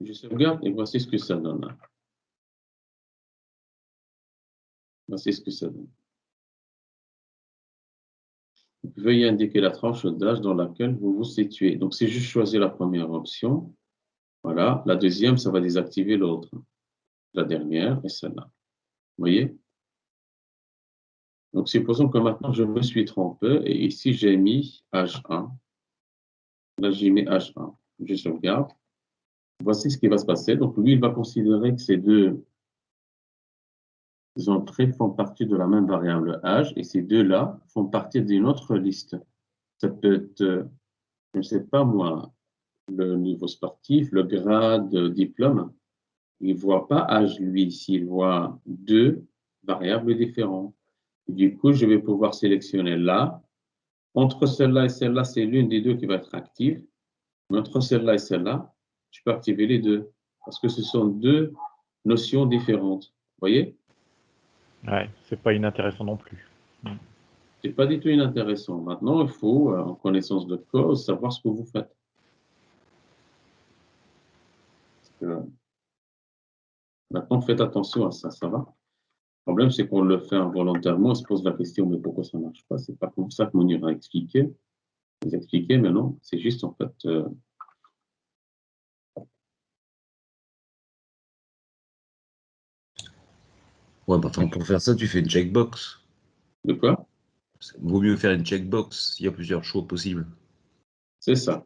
Je sauvegarde et voici ce que ça donne. Voici ce que ça donne. Veuillez indiquer la tranche d'âge dans laquelle vous vous situez. Donc, si je choisis la première option, voilà. La deuxième, ça va désactiver l'autre. La dernière et celle-là. Vous voyez? Donc, supposons que maintenant, je me suis trompé et ici, j'ai mis H1. Là, j'ai mis H1. Je sauvegarde. Voici ce qui va se passer. Donc, lui, il va considérer que ces deux entrées font partie de la même variable âge et ces deux-là font partie d'une autre liste. Ça peut être, je ne sais pas moi, le niveau sportif, le grade, diplôme. Il ne voit pas âge, lui, ici. Il voit deux variables différentes. Du coup, je vais pouvoir sélectionner là. Entre celle-là et celle-là, c'est l'une des deux qui va être active. Mais entre celle-là et celle-là, je peux activer les deux. Parce que ce sont deux notions différentes. Vous voyez? Ouais, c'est pas inintéressant non plus. C'est pas du tout inintéressant. Maintenant, il faut, en connaissance de cause, savoir ce que vous faites. Parce que, maintenant, faites attention à ça, ça va? Le problème, c'est qu'on le fait involontairement, on se pose la question, mais pourquoi ça ne marche pas? C'est pas comme ça que Mounir a expliqué. Vous expliquez, mais non, c'est juste en fait. Ouais, bah, enfin, pour faire ça, tu fais une checkbox. De quoi? Vaut mieux faire une checkbox s'il y a plusieurs choix possibles. C'est ça.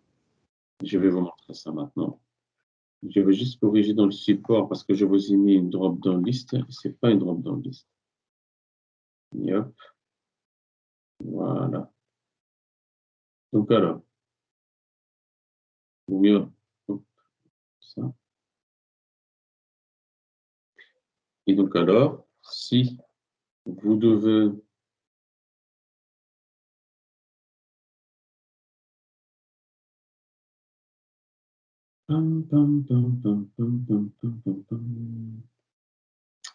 Je vais vous montrer ça maintenant. Je vais juste corriger dans le support parce que je vous ai mis une drop-down list. Ce n'est pas une drop-down list. Et hop. Voilà. Donc alors, vaut mieux. Hop, ça. Et donc alors, si vous devez.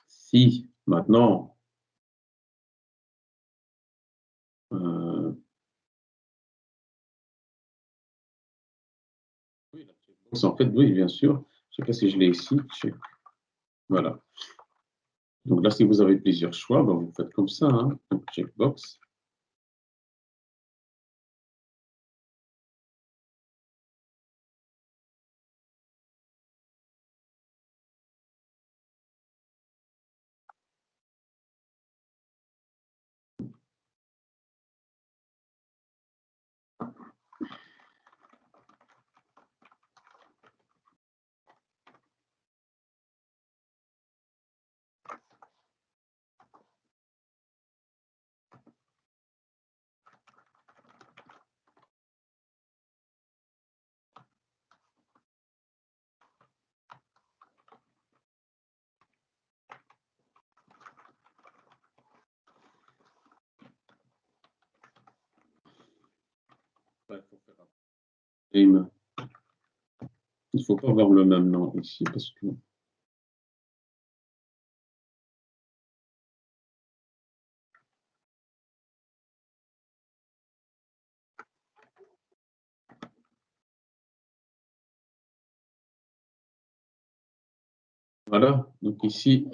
Si maintenant, oui, la checkbox, en fait, oui, bien sûr. Je ne sais pas si je l'ai ici. Voilà. Donc là, si vous avez plusieurs choix, ben, vous faites comme ça. Hein. Donc, checkbox. Il ne faut pas avoir le même nom ici parce que Voilà, donc ici,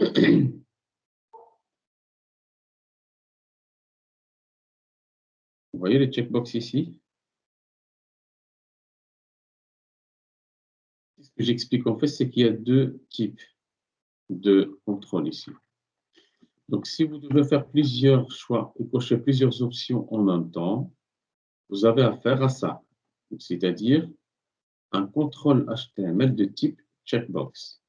vous voyez les checkbox ici? Ce que j'explique en fait, c'est qu'il y a deux types de contrôle ici. Donc, si vous devez faire plusieurs choix et cocher plusieurs options en même temps, vous avez affaire à ça. C'est-à-dire un contrôle HTML de type checkbox.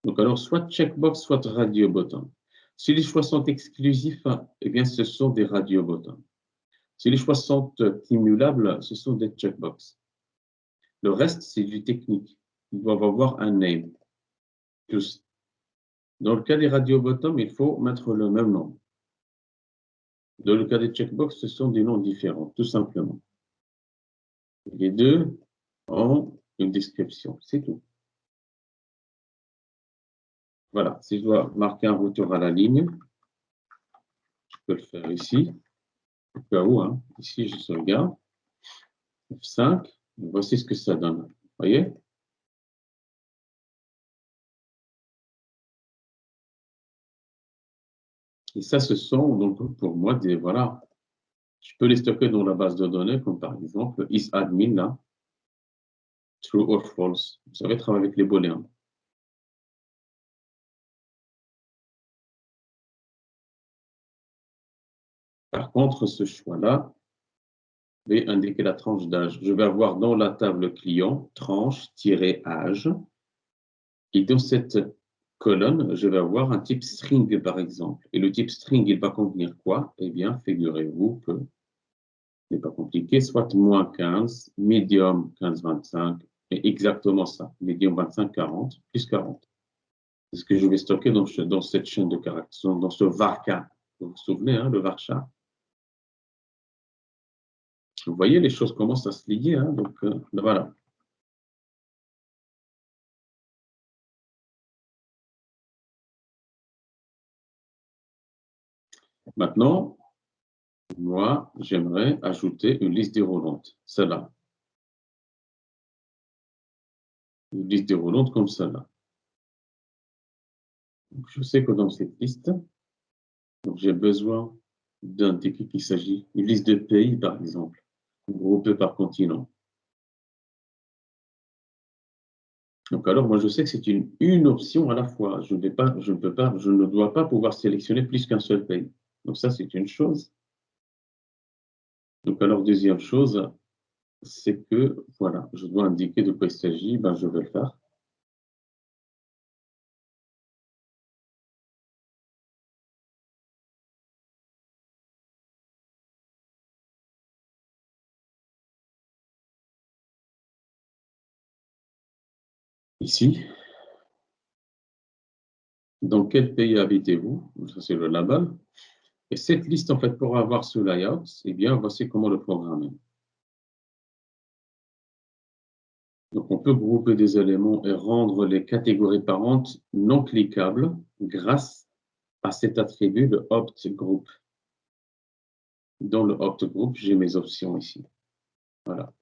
Donc, alors, soit checkbox, soit radio button. Si les choix sont exclusifs, eh bien, ce sont des radio buttons. Si les choix sont cumulables, ce sont des checkbox. Le reste, c'est du technique. Ils doivent avoir un name. Tous. Dans le cas des radio buttons, il faut mettre le même nom. Dans le cas des checkbox, ce sont des noms différents, tout simplement. Les deux ont une description, c'est tout. Voilà, si je dois marquer un retour à la ligne, je peux le faire ici, au cas où, hein. Ici je sauvegarde, F5, voici ce que ça donne. Vous voyez? Et ça, ce sont donc pour moi des, voilà, je peux les stocker dans la base de données, comme par exemple isAdmin, là, true or false. Vous savez, travailler avec les booléens. Par contre, ce choix-là, vais indiquer la tranche d'âge. Je vais avoir dans la table client tranche-âge. Et dans cette colonne, je vais avoir un type string, par exemple. Et le type string, il va contenir quoi? Eh bien, figurez-vous que ce n'est pas compliqué, soit moins 15, medium 15-25, et exactement ça, medium 25-40, plus 40. C'est ce que je vais stocker dans cette chaîne de caractères, dans ce varchar. Vous vous souvenez, hein, le varchar? Vous voyez, les choses commencent à se lier. Hein, donc, voilà. Maintenant, moi, j'aimerais ajouter une liste déroulante. Celle-là. Une liste déroulante comme celle-là. Je sais que dans cette liste, j'ai besoin d'indiquer qu'il s'agit d'une liste de pays, par exemple, groupée par continent. Donc alors, moi, je sais que c'est une option à la fois. Je ne dois pas pouvoir sélectionner plus qu'un seul pays. Donc ça, c'est une chose. Donc alors, deuxième chose, c'est que, voilà, je dois indiquer de quoi il s'agit. Ben, je vais le faire. Ici, dans quel pays habitez-vous? Ça, c'est le label. Et cette liste, en fait, pour avoir ce layout, eh bien, voici comment le programmer. Donc, on peut grouper des éléments et rendre les catégories parentes non cliquables grâce à cet attribut, le opt group. Dans le opt group, j'ai mes options ici. Voilà.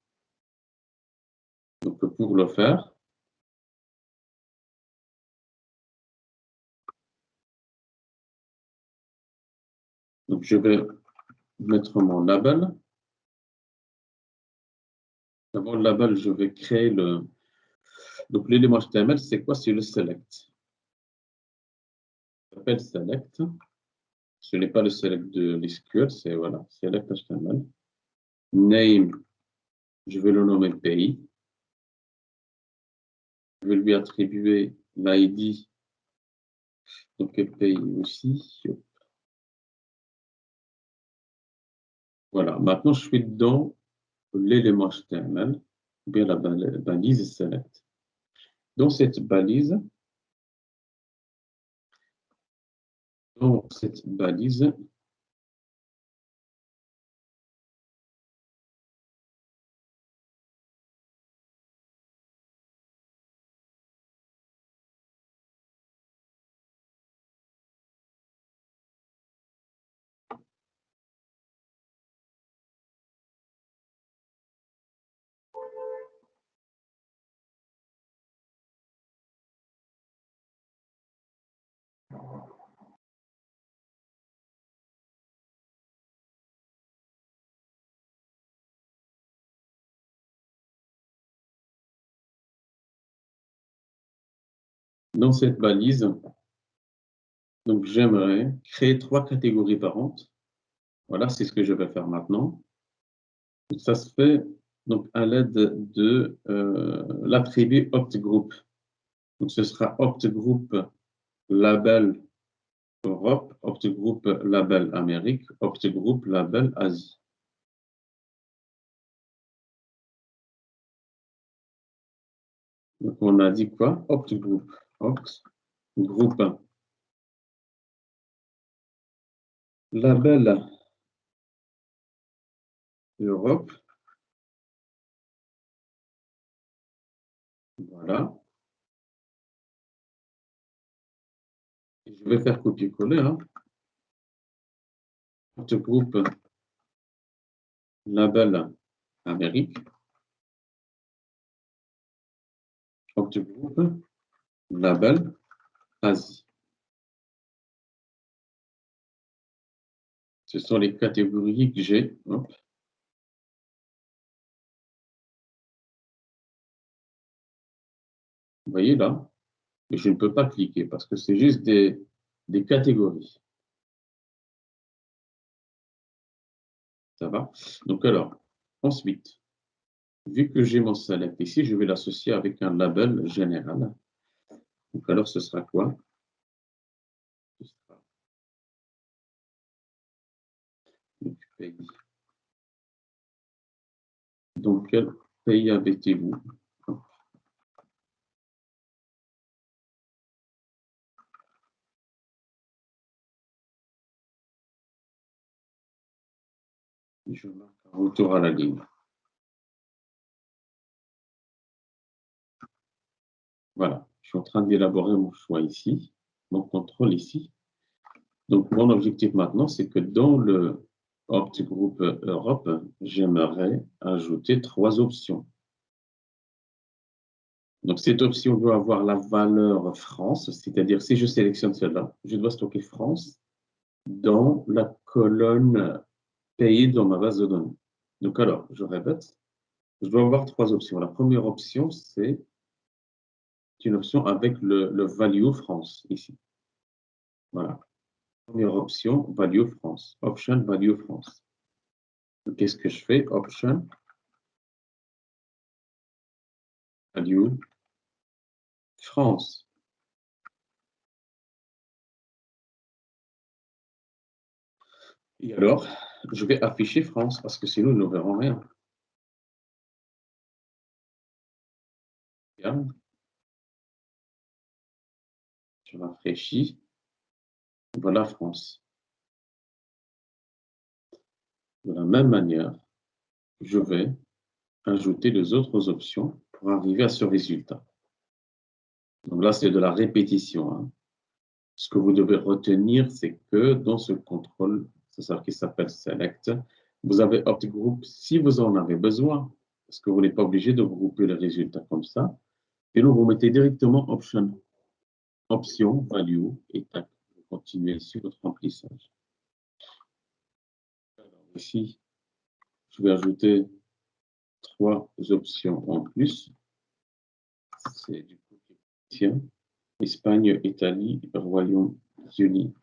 Donc, pour le faire, donc je vais mettre mon label. Avant le label, je vais créer le. Donc, l'élément HTML, c'est quoi? C'est le select. Ça s'appelle select. Ce n'est pas le select de l'SQL, c'est voilà, select HTML. Name, je vais le nommer pays. Je vais lui attribuer l'ID. Donc, quel pays aussi? Voilà, maintenant je suis dans l'élément HTML, ou bien la balise select. Dans cette balise, Dans cette balise, donc j'aimerais créer 3 catégories apparentes. Voilà, c'est ce que je vais faire maintenant. Ça se fait donc à l'aide de l'attribut OptGroup. Donc ce sera OptGroup label Europe, OptGroup label Amérique, OptGroup label Asie. Donc on a dit quoi? OptGroup. OptGroup label Europe. Voilà. Et je vais faire copier-coller. Hein. OptGroup label Amérique. OptGroup label Asie. Ce sont les catégories que j'ai. Hop. Vous voyez là? Mais je ne peux pas cliquer parce que c'est juste des catégories. Ça va? Donc alors, ensuite, vu que j'ai mon select ici, je vais l'associer avec un label général. Donc alors, ce sera quoi? Ce sera donc, pays. Donc, quel pays habitez-vous? Je marque un retour à la ligne. Voilà, je suis en train d'élaborer mon choix ici, mon contrôle ici. Donc, mon objectif maintenant, c'est que dans le OptGroup Europe, j'aimerais ajouter 3 options. Donc, cette option doit avoir la valeur France, c'est-à-dire si je sélectionne celle-là, je dois stocker France dans la colonne pays dans ma base de données. Donc, alors, je répète, je dois avoir 3 options. La première option, c'est une option avec le value France, ici. Voilà. Première option, value France. Option, value France. Qu'est-ce que je fais? Option, value France. Et alors, je vais afficher France parce que sinon, nous ne verrons rien. Bien. Je rafraîchis. Voilà France. De la même manière, je vais ajouter les autres options pour arriver à ce résultat. Donc là, c'est de la répétition. Hein. Ce que vous devez retenir, c'est que dans ce contrôle, c'est ça qui s'appelle Select, vous avez OptGroup si vous en avez besoin, parce que vous n'êtes pas obligé de grouper les résultats comme ça. Et donc, vous mettez directement Option, Option, Value, et tac, vous continuez ici votre remplissage. Alors, ici, je vais ajouter 3 options en plus. C'est du coup tiens, Espagne, Italie, Royaume-Uni.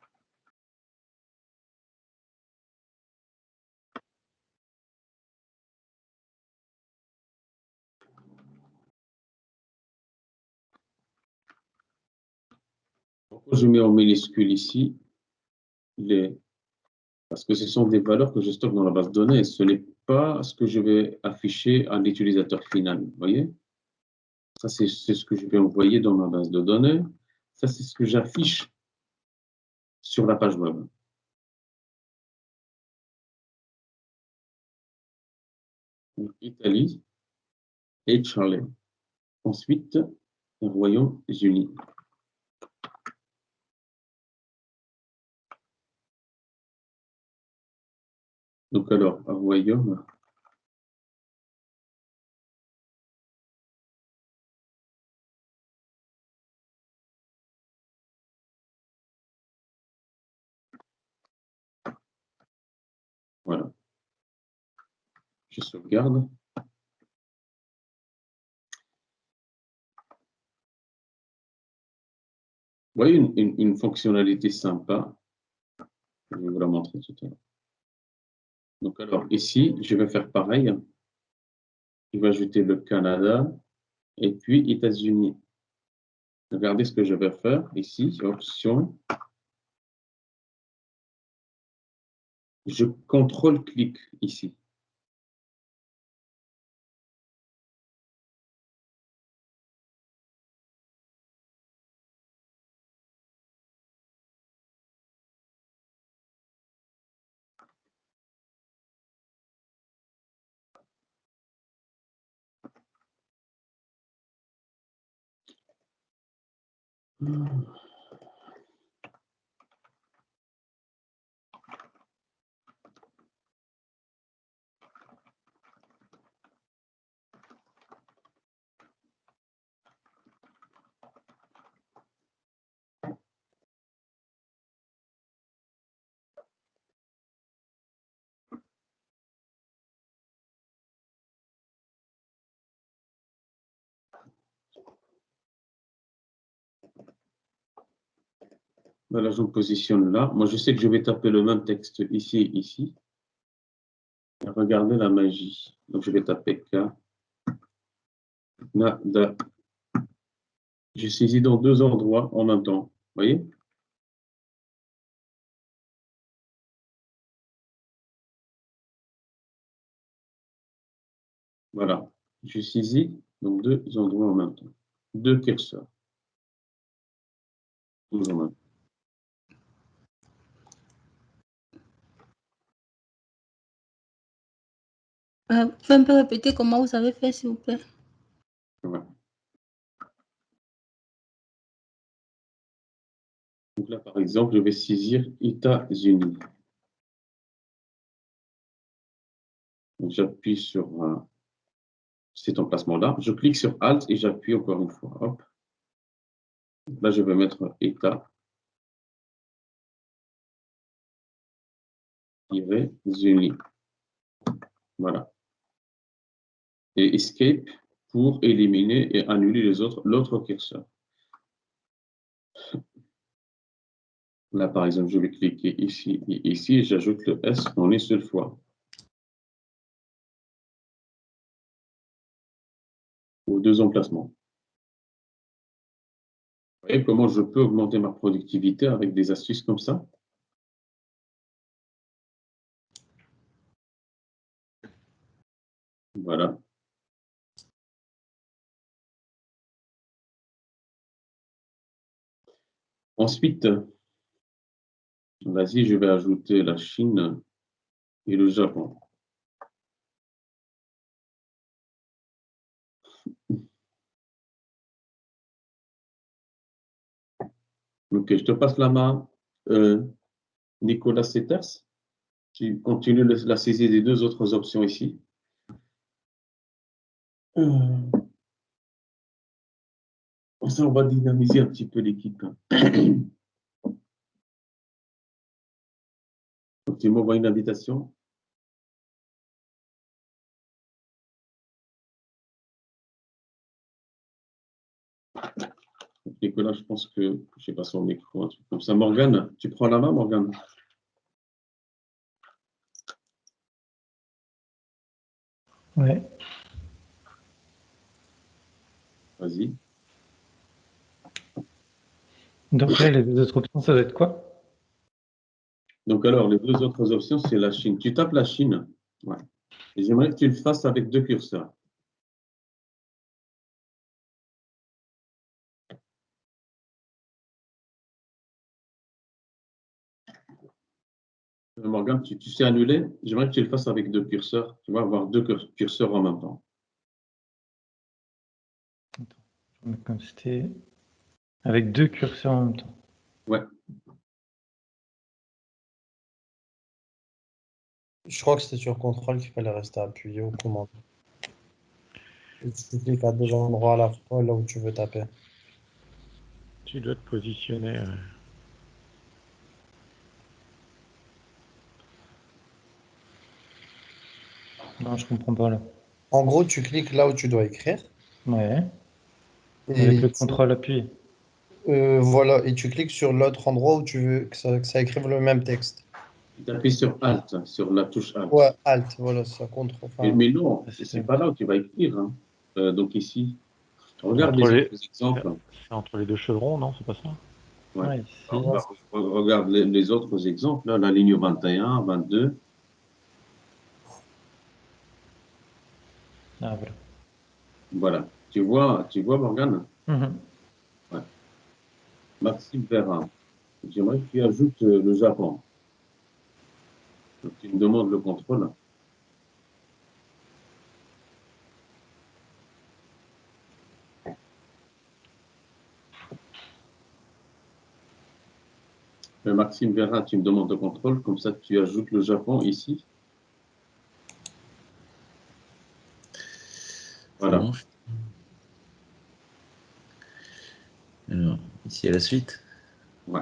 Pourquoi je mets en minuscule ici parce que ce sont des valeurs que je stocke dans la base de données. Ce n'est pas ce que je vais afficher à l'utilisateur final. Vous voyez? Ça, c'est ce que je vais envoyer dans ma base de données. Ça, c'est ce que j'affiche sur la page web. Donc, Italie et Charlie. Ensuite, Royaume-Uni. Donc alors, Royaume. Voilà. Je sauvegarde. voyez une fonctionnalité sympa. Je vais vous la montrer tout à l'heure. Donc, alors, ici, je vais faire pareil. Je vais ajouter le Canada et puis États-Unis. Regardez ce que je vais faire ici, option. Je contrôle-clic ici. Voilà, je me positionne là. Moi, je sais que je vais taper le même texte ici et ici. Et regardez la magie. Donc, je vais taper Canada. J'ai saisi dans deux endroits en même temps. Vous voyez? Voilà. Je saisis dans deux endroits en même temps. Deux curseurs. Toujours en même temps. Vous pouvez un peu répéter comment vous avez fait, s'il vous plaît? Voilà. Donc là, par exemple, je vais saisir États-Unis. J'appuie sur cet emplacement-là. Je clique sur Alt et j'appuie encore une fois. Hop. Là, je vais mettre États-Unis. Voilà. Et Escape pour éliminer et annuler l'autre curseur. Là, par exemple, je vais cliquer ici et ici et j'ajoute le S en une seule fois. Aux deux emplacements. Vous voyez comment je peux augmenter ma productivité avec des astuces comme ça? Voilà. Ensuite, vas-y, je vais ajouter la Chine et le Japon. Ok, je te passe la main, Nicolas Seters. Tu continues la saisie des deux autres options ici. Ça, on va dynamiser un petit peu l'équipe. Donc, tu m'envoies une invitation. Donc, Nicolas, je pense que je sais pas son micro, un truc comme ça. Morgane, tu prends la main, Morgane? Ouais. Vas-y. Donc là, les deux autres options, ça doit être quoi? Donc, alors, les deux autres options, c'est la Chine. Tu tapes la Chine. Ouais. Et j'aimerais que tu le fasses avec deux curseurs. Morgane, tu sais annuler? J'aimerais que tu le fasses avec deux curseurs. Tu vas avoir deux curseurs en même temps. Comme c'était avec deux curseurs en même temps. Ouais. Je crois que c'était sur contrôle qu'il fallait rester appuyé aux commandes. Et tu cliques à deux endroits à la fois là où tu veux taper. Tu dois te positionner. Non, je comprends pas là. En gros, tu cliques là où tu dois écrire. Ouais. Et Avec le tu- contrôle appuyé. Voilà, et tu cliques sur l'autre endroit où tu veux que ça écrive le même texte. Tu appuies sur Alt, sur la touche Alt. Ouais, Alt, voilà, ça contre. Enfin, Mais non, c'est pas là où tu vas écrire, hein. Donc ici, regarde Entre les les- autres exemples. C'est entre les deux chevrons, non? C'est pas ça? Ouais. Ouais, ici. Regarde les autres exemples, là, la ligne 21, 22. Ah, voilà. Voilà. Tu vois, Morgane? Mhm. Ouais. Maxime Perrin. J'aimerais que tu ajoutes le Japon. Donc, tu me demandes le contrôle. Maxime Perrin, tu me demandes le contrôle. Comme ça, tu ajoutes le Japon ici. Voilà. Bon. Alors, ici à la suite. Ouais.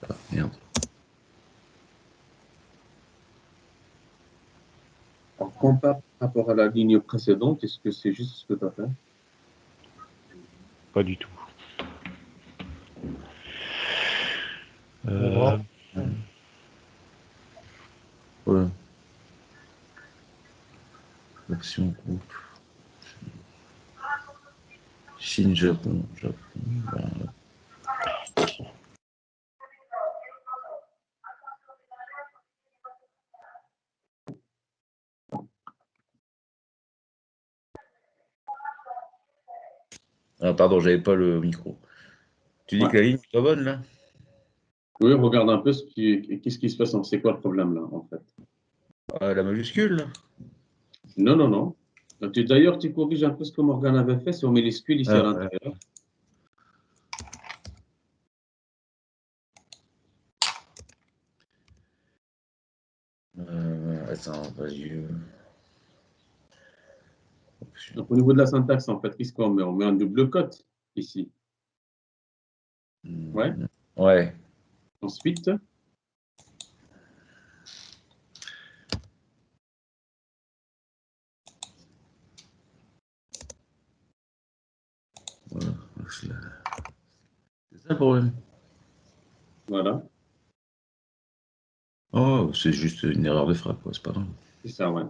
Ah, merde. Alors, compare par rapport à la ligne précédente, est-ce que c'est juste ce que tu as fait? Pas du tout. voilà. Ouais. Option groupe. Chine, Japon. Voilà. Ah, pardon, j'avais pas le micro. Tu dis Ouais. que la ligne est pas bonne là? Oui, regarde un peu qu'est-ce qui se passe. C'est quoi le problème là, en fait? Ah, la majuscule là? Non, non, non. D'ailleurs, tu corriges un peu ce que Morgane avait fait sur minuscule ici à Ah, ouais. l'intérieur. Attends, vas-y. Donc, au niveau de la syntaxe, en fait, qu'est-ce qu'on met? On met un double cote ici. Ouais. Ouais. Ensuite, Voilà. C'est ça le problème. voilà. Oh, c'est juste une erreur de frappe, quoi, c'est pas grave. C'est ça, ouais.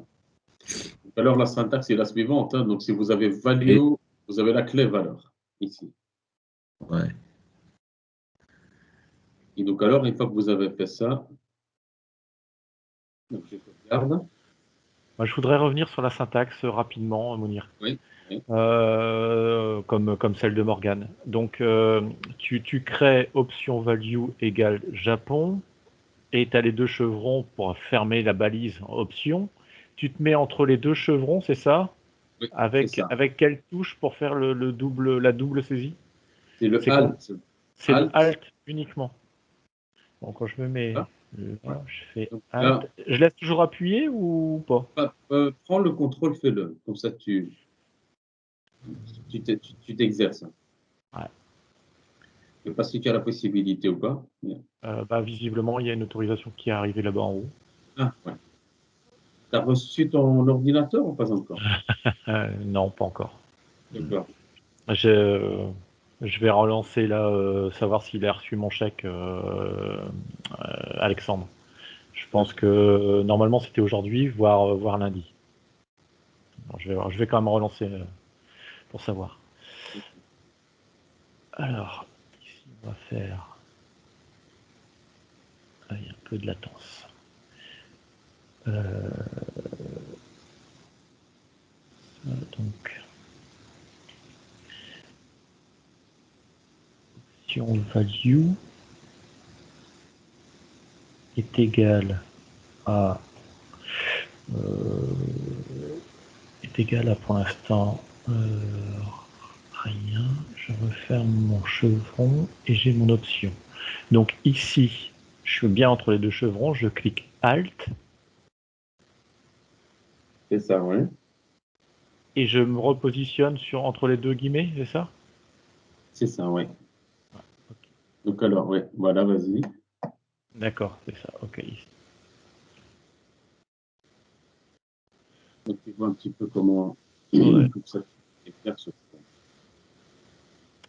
Alors, la syntaxe est la suivante, hein. Donc, si vous avez value, Et, vous avez la clé valeur ici. ouais. Et donc, alors, une fois que vous avez fait ça, donc je sauvegarde. Moi, je voudrais revenir sur la syntaxe rapidement, Mounir. Oui. Oui. Comme celle de Morgane. Donc, tu crées option value égale Japon et tu as les deux chevrons pour fermer la balise option. Tu te mets entre les deux chevrons, c'est ça? Oui, c'est Avec, ça. avec quelle touche pour faire la double saisie? C'est le C'est Alt. c'est le Alt uniquement. Bon, quand je me mets Là. Ouais. là, je fais Donc, Alt. là, Je laisse toujours appuyer ou pas? prends le contrôle, fais-le. Comme ça, tu t'exerces. Ouais. Je ne sais pas si tu as la possibilité ou pas. Bah, visiblement, il y a une autorisation qui est arrivée là-bas en haut. Ah, ouais. Tu as reçu ton ordinateur ou pas encore? Non, pas encore. D'accord. Je vais relancer là, savoir s'il a reçu mon chèque, Alexandre. Je pense que normalement c'était aujourd'hui, voire lundi. Alors, je vais quand même relancer pour savoir. Alors, ici on va faire. Ah, il y a un peu de latence. Donc, option value est égal à pour l'instant rien. Je referme mon chevron et j'ai mon option. Donc ici, je suis bien entre les deux chevrons, je clique Alt C'est ça, oui. Et je me repositionne entre les deux guillemets, c'est ça? C'est ça, oui. Ok. Donc alors, oui, voilà, vas-y. D'accord, c'est ça, ok. Donc tu vois un petit peu comment Ouais. comme ça c'est clair sur ça.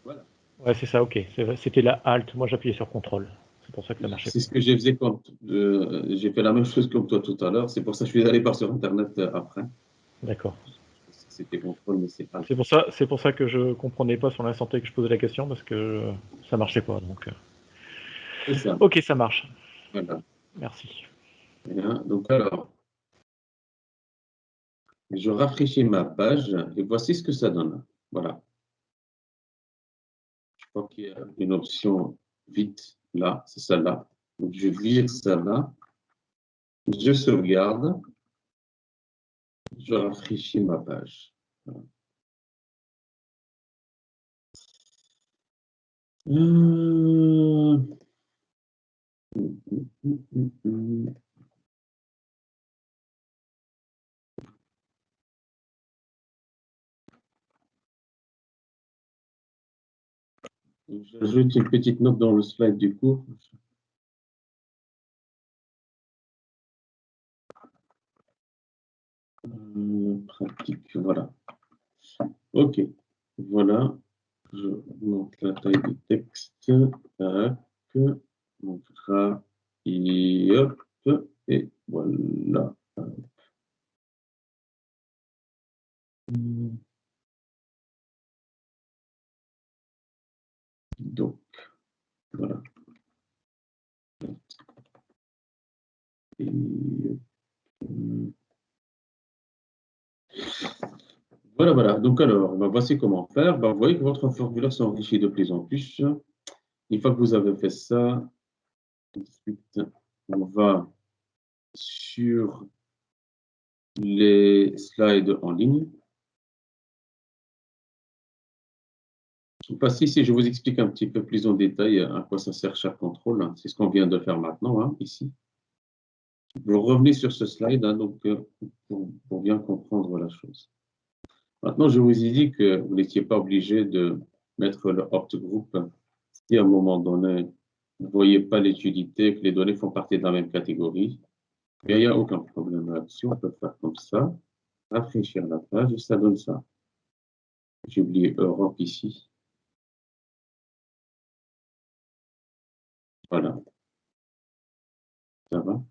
Voilà. Ouais, c'est ça, ok. C'était la Alt, moi j'appuyais sur CTRL. C'est pour ça que ça marchait C'est ce que j'ai fait quand j'ai fait la même chose comme toi tout à l'heure. C'est pour ça que je suis allé voir sur Internet après. pas. D'accord. C'était contrôle, mais c'est pas. C'est pour ça que je comprenais pas sur l'instant T que je posais la question, parce que ça marchait pas. Donc, C'est ça. ok, ça marche. Voilà. Merci. Bien. Donc alors, je rafraîchis ma page et voici ce que ça donne. Voilà. Je crois qu'il y a une option vite là, c'est celle-là. Donc je vire celle-là, je sauvegarde, je rafraîchis ma page. Voilà. Euh, J'ajoute une petite note dans le slide du cours. Pratique, voilà. OK. Voilà. Je monte la taille du texte. Tac. Donc, et hop. Et voilà. Donc, voilà. Et, voilà, voilà. Donc, alors, voici comment faire. Vous voyez que votre formulaire s'enrichit de plus en plus. Une fois que vous avez fait ça, ensuite, on va sur les slides en ligne. Si je vous explique un petit peu plus en détail à quoi ça sert chaque contrôle. C'est ce qu'on vient de faire maintenant, ici. Vous revenez sur ce slide donc, pour bien comprendre la chose. Maintenant, je vous ai dit que vous n'étiez pas obligé de mettre le opt group si à un moment donné, vous ne voyez pas l'utilité, que les données font partie de la même catégorie. Il n'y a aucun problème là-dessus. On peut faire comme ça, rafraîchir la page et ça donne ça. J'ai oublié Europe ici. Voilà. Ça va?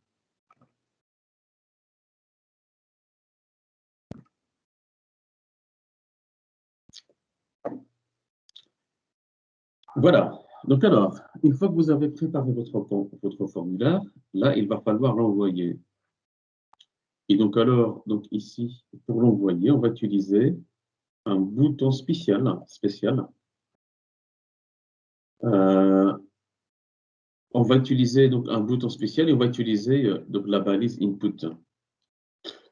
Voilà. Donc alors, une fois que vous avez préparé votre formulaire, là, il va falloir l'envoyer. Et donc alors, donc ici, pour l'envoyer, on va utiliser un bouton spécial. On va utiliser donc un bouton spécial et on va utiliser donc la balise input.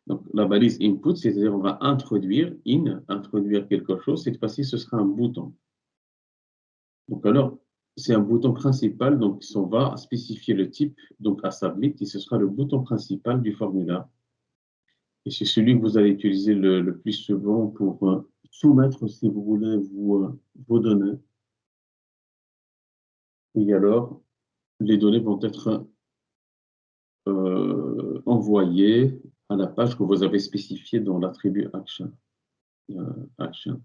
Donc la balise input, c'est-à-dire on va introduire quelque chose. Cette fois-ci, ce sera un bouton. Donc alors, c'est un bouton principal, donc on va spécifier le type, donc à submit, et ce sera le bouton principal du formulaire. Et c'est celui que vous allez utiliser le plus souvent pour soumettre, si vous voulez, vos données. Et alors, les données vont être envoyées à la page que vous avez spécifiée dans l'attribut action. Action.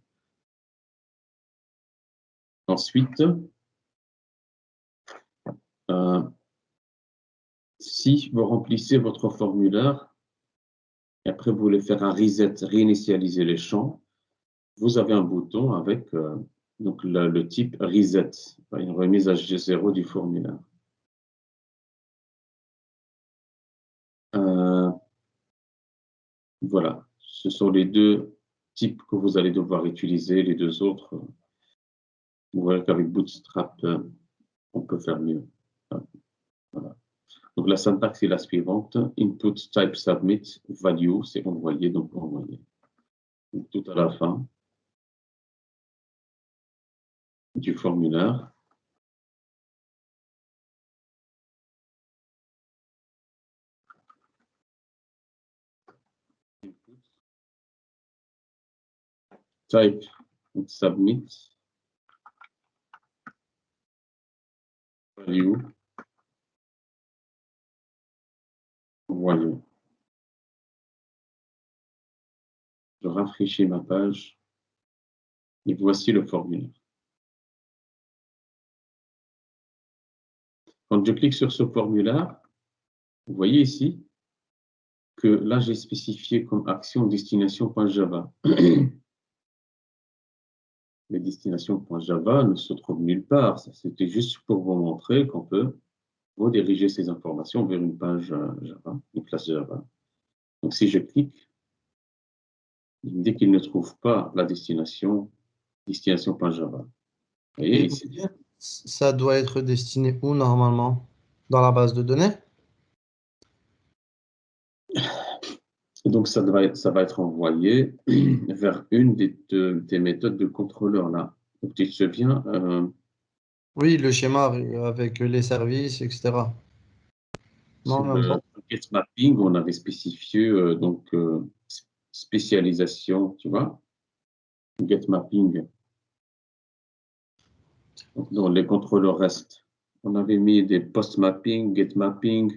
Ensuite, si vous remplissez votre formulaire, et après vous voulez faire un reset, réinitialiser les champs, vous avez un bouton avec donc le type reset, une remise à G0 du formulaire. Voilà, ce sont les deux types que vous allez devoir utiliser. Les deux autres, vous voyez qu'avec Bootstrap, on peut faire mieux. Voilà. Donc la syntaxe est la suivante. Input type submit value, c'est envoyé, donc envoyé. Donc, tout à la fin du formulaire. Input type and submit value. Voilà. Je rafraîchis ma page et voici le formulaire. Quand je clique sur ce formulaire, vous voyez ici que là, j'ai spécifié comme action destination.java. Les destinations.java ne se trouvent nulle part. C'était juste pour vous montrer qu'on peut rediriger ces informations vers une page Java, une classe Java. Donc, si je clique, il me dit qu'il ne trouve pas la destination.java. Vous voyez, Et ici. ça doit être destiné où normalement? Dans la base de données? Et donc, ça va être envoyé vers une des méthodes de contrôleur là. Donc, tu te souviens, Oui, le schéma avec les services, etc. Non, sur même le pas. get mapping, on avait spécifié spécialisation, tu vois, get mapping. Donc, dans les contrôleurs REST, on avait mis des post mapping, get mapping,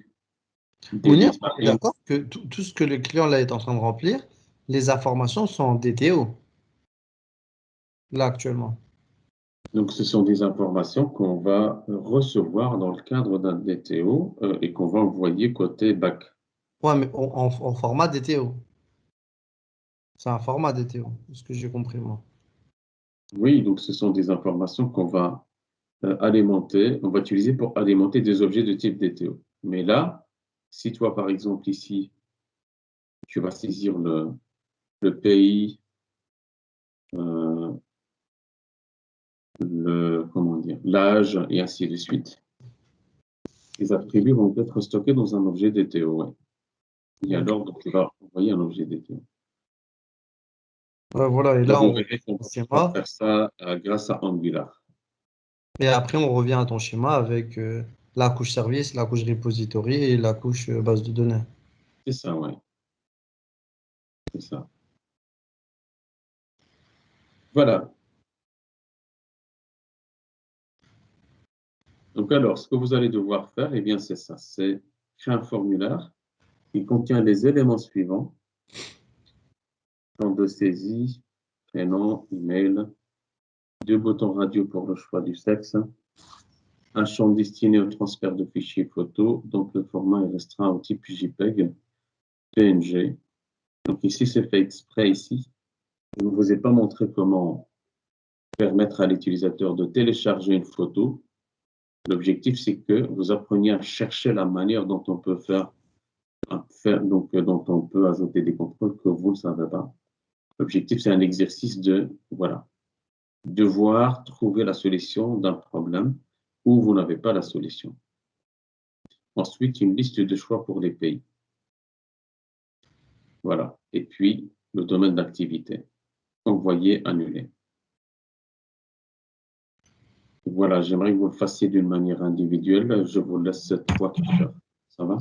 Mounir, delete on est mapping. d'accord que tout ce que le client là est en train de remplir, les informations sont en DTO, là actuellement. Donc, ce sont des informations qu'on va recevoir dans le cadre d'un DTO et qu'on va envoyer côté back. Ouais, mais en format DTO. C'est un format DTO, ce que j'ai compris moi. Oui, donc ce sont des informations qu'on va alimenter, on va utiliser pour alimenter des objets de type DTO. Mais là, si toi, par exemple, ici, tu vas saisir le pays, comment dire, l'âge et ainsi de suite, les attributs vont être stockés dans un objet DTO. Ouais. Et alors, donc, tu vas envoyer un objet DTO. Ouais, voilà, et Là, là vous on verrez qu'on ton va schéma, pouvoir faire ça grâce à Angular. et après on revient à ton schéma avec la couche service, la couche repository et la couche base de données. C'est ça, ouais. C'est ça. Voilà. Donc alors, ce que vous allez devoir faire, eh bien, c'est ça. C'est créer un formulaire qui contient les éléments suivants. Champ de saisie, prénom, email, 2 boutons radio pour le choix du sexe, un champ destiné au transfert de fichiers photos, donc le format est restreint au type JPEG, PNG. Donc ici, c'est fait exprès ici. Je ne vous ai pas montré comment permettre à l'utilisateur de télécharger une photo. L'objectif, c'est que vous appreniez à chercher la manière dont on peut dont on peut ajouter des contrôles que vous ne savez pas. L'objectif, c'est un exercice de, voilà, devoir trouver la solution d'un problème où vous n'avez pas la solution. Ensuite, une liste de choix pour les pays. Voilà. Et puis, le domaine d'activité. Envoyer, annuler. Voilà, j'aimerais que vous le fassiez d'une manière individuelle. Je vous laisse 3 4 heures. Ça va?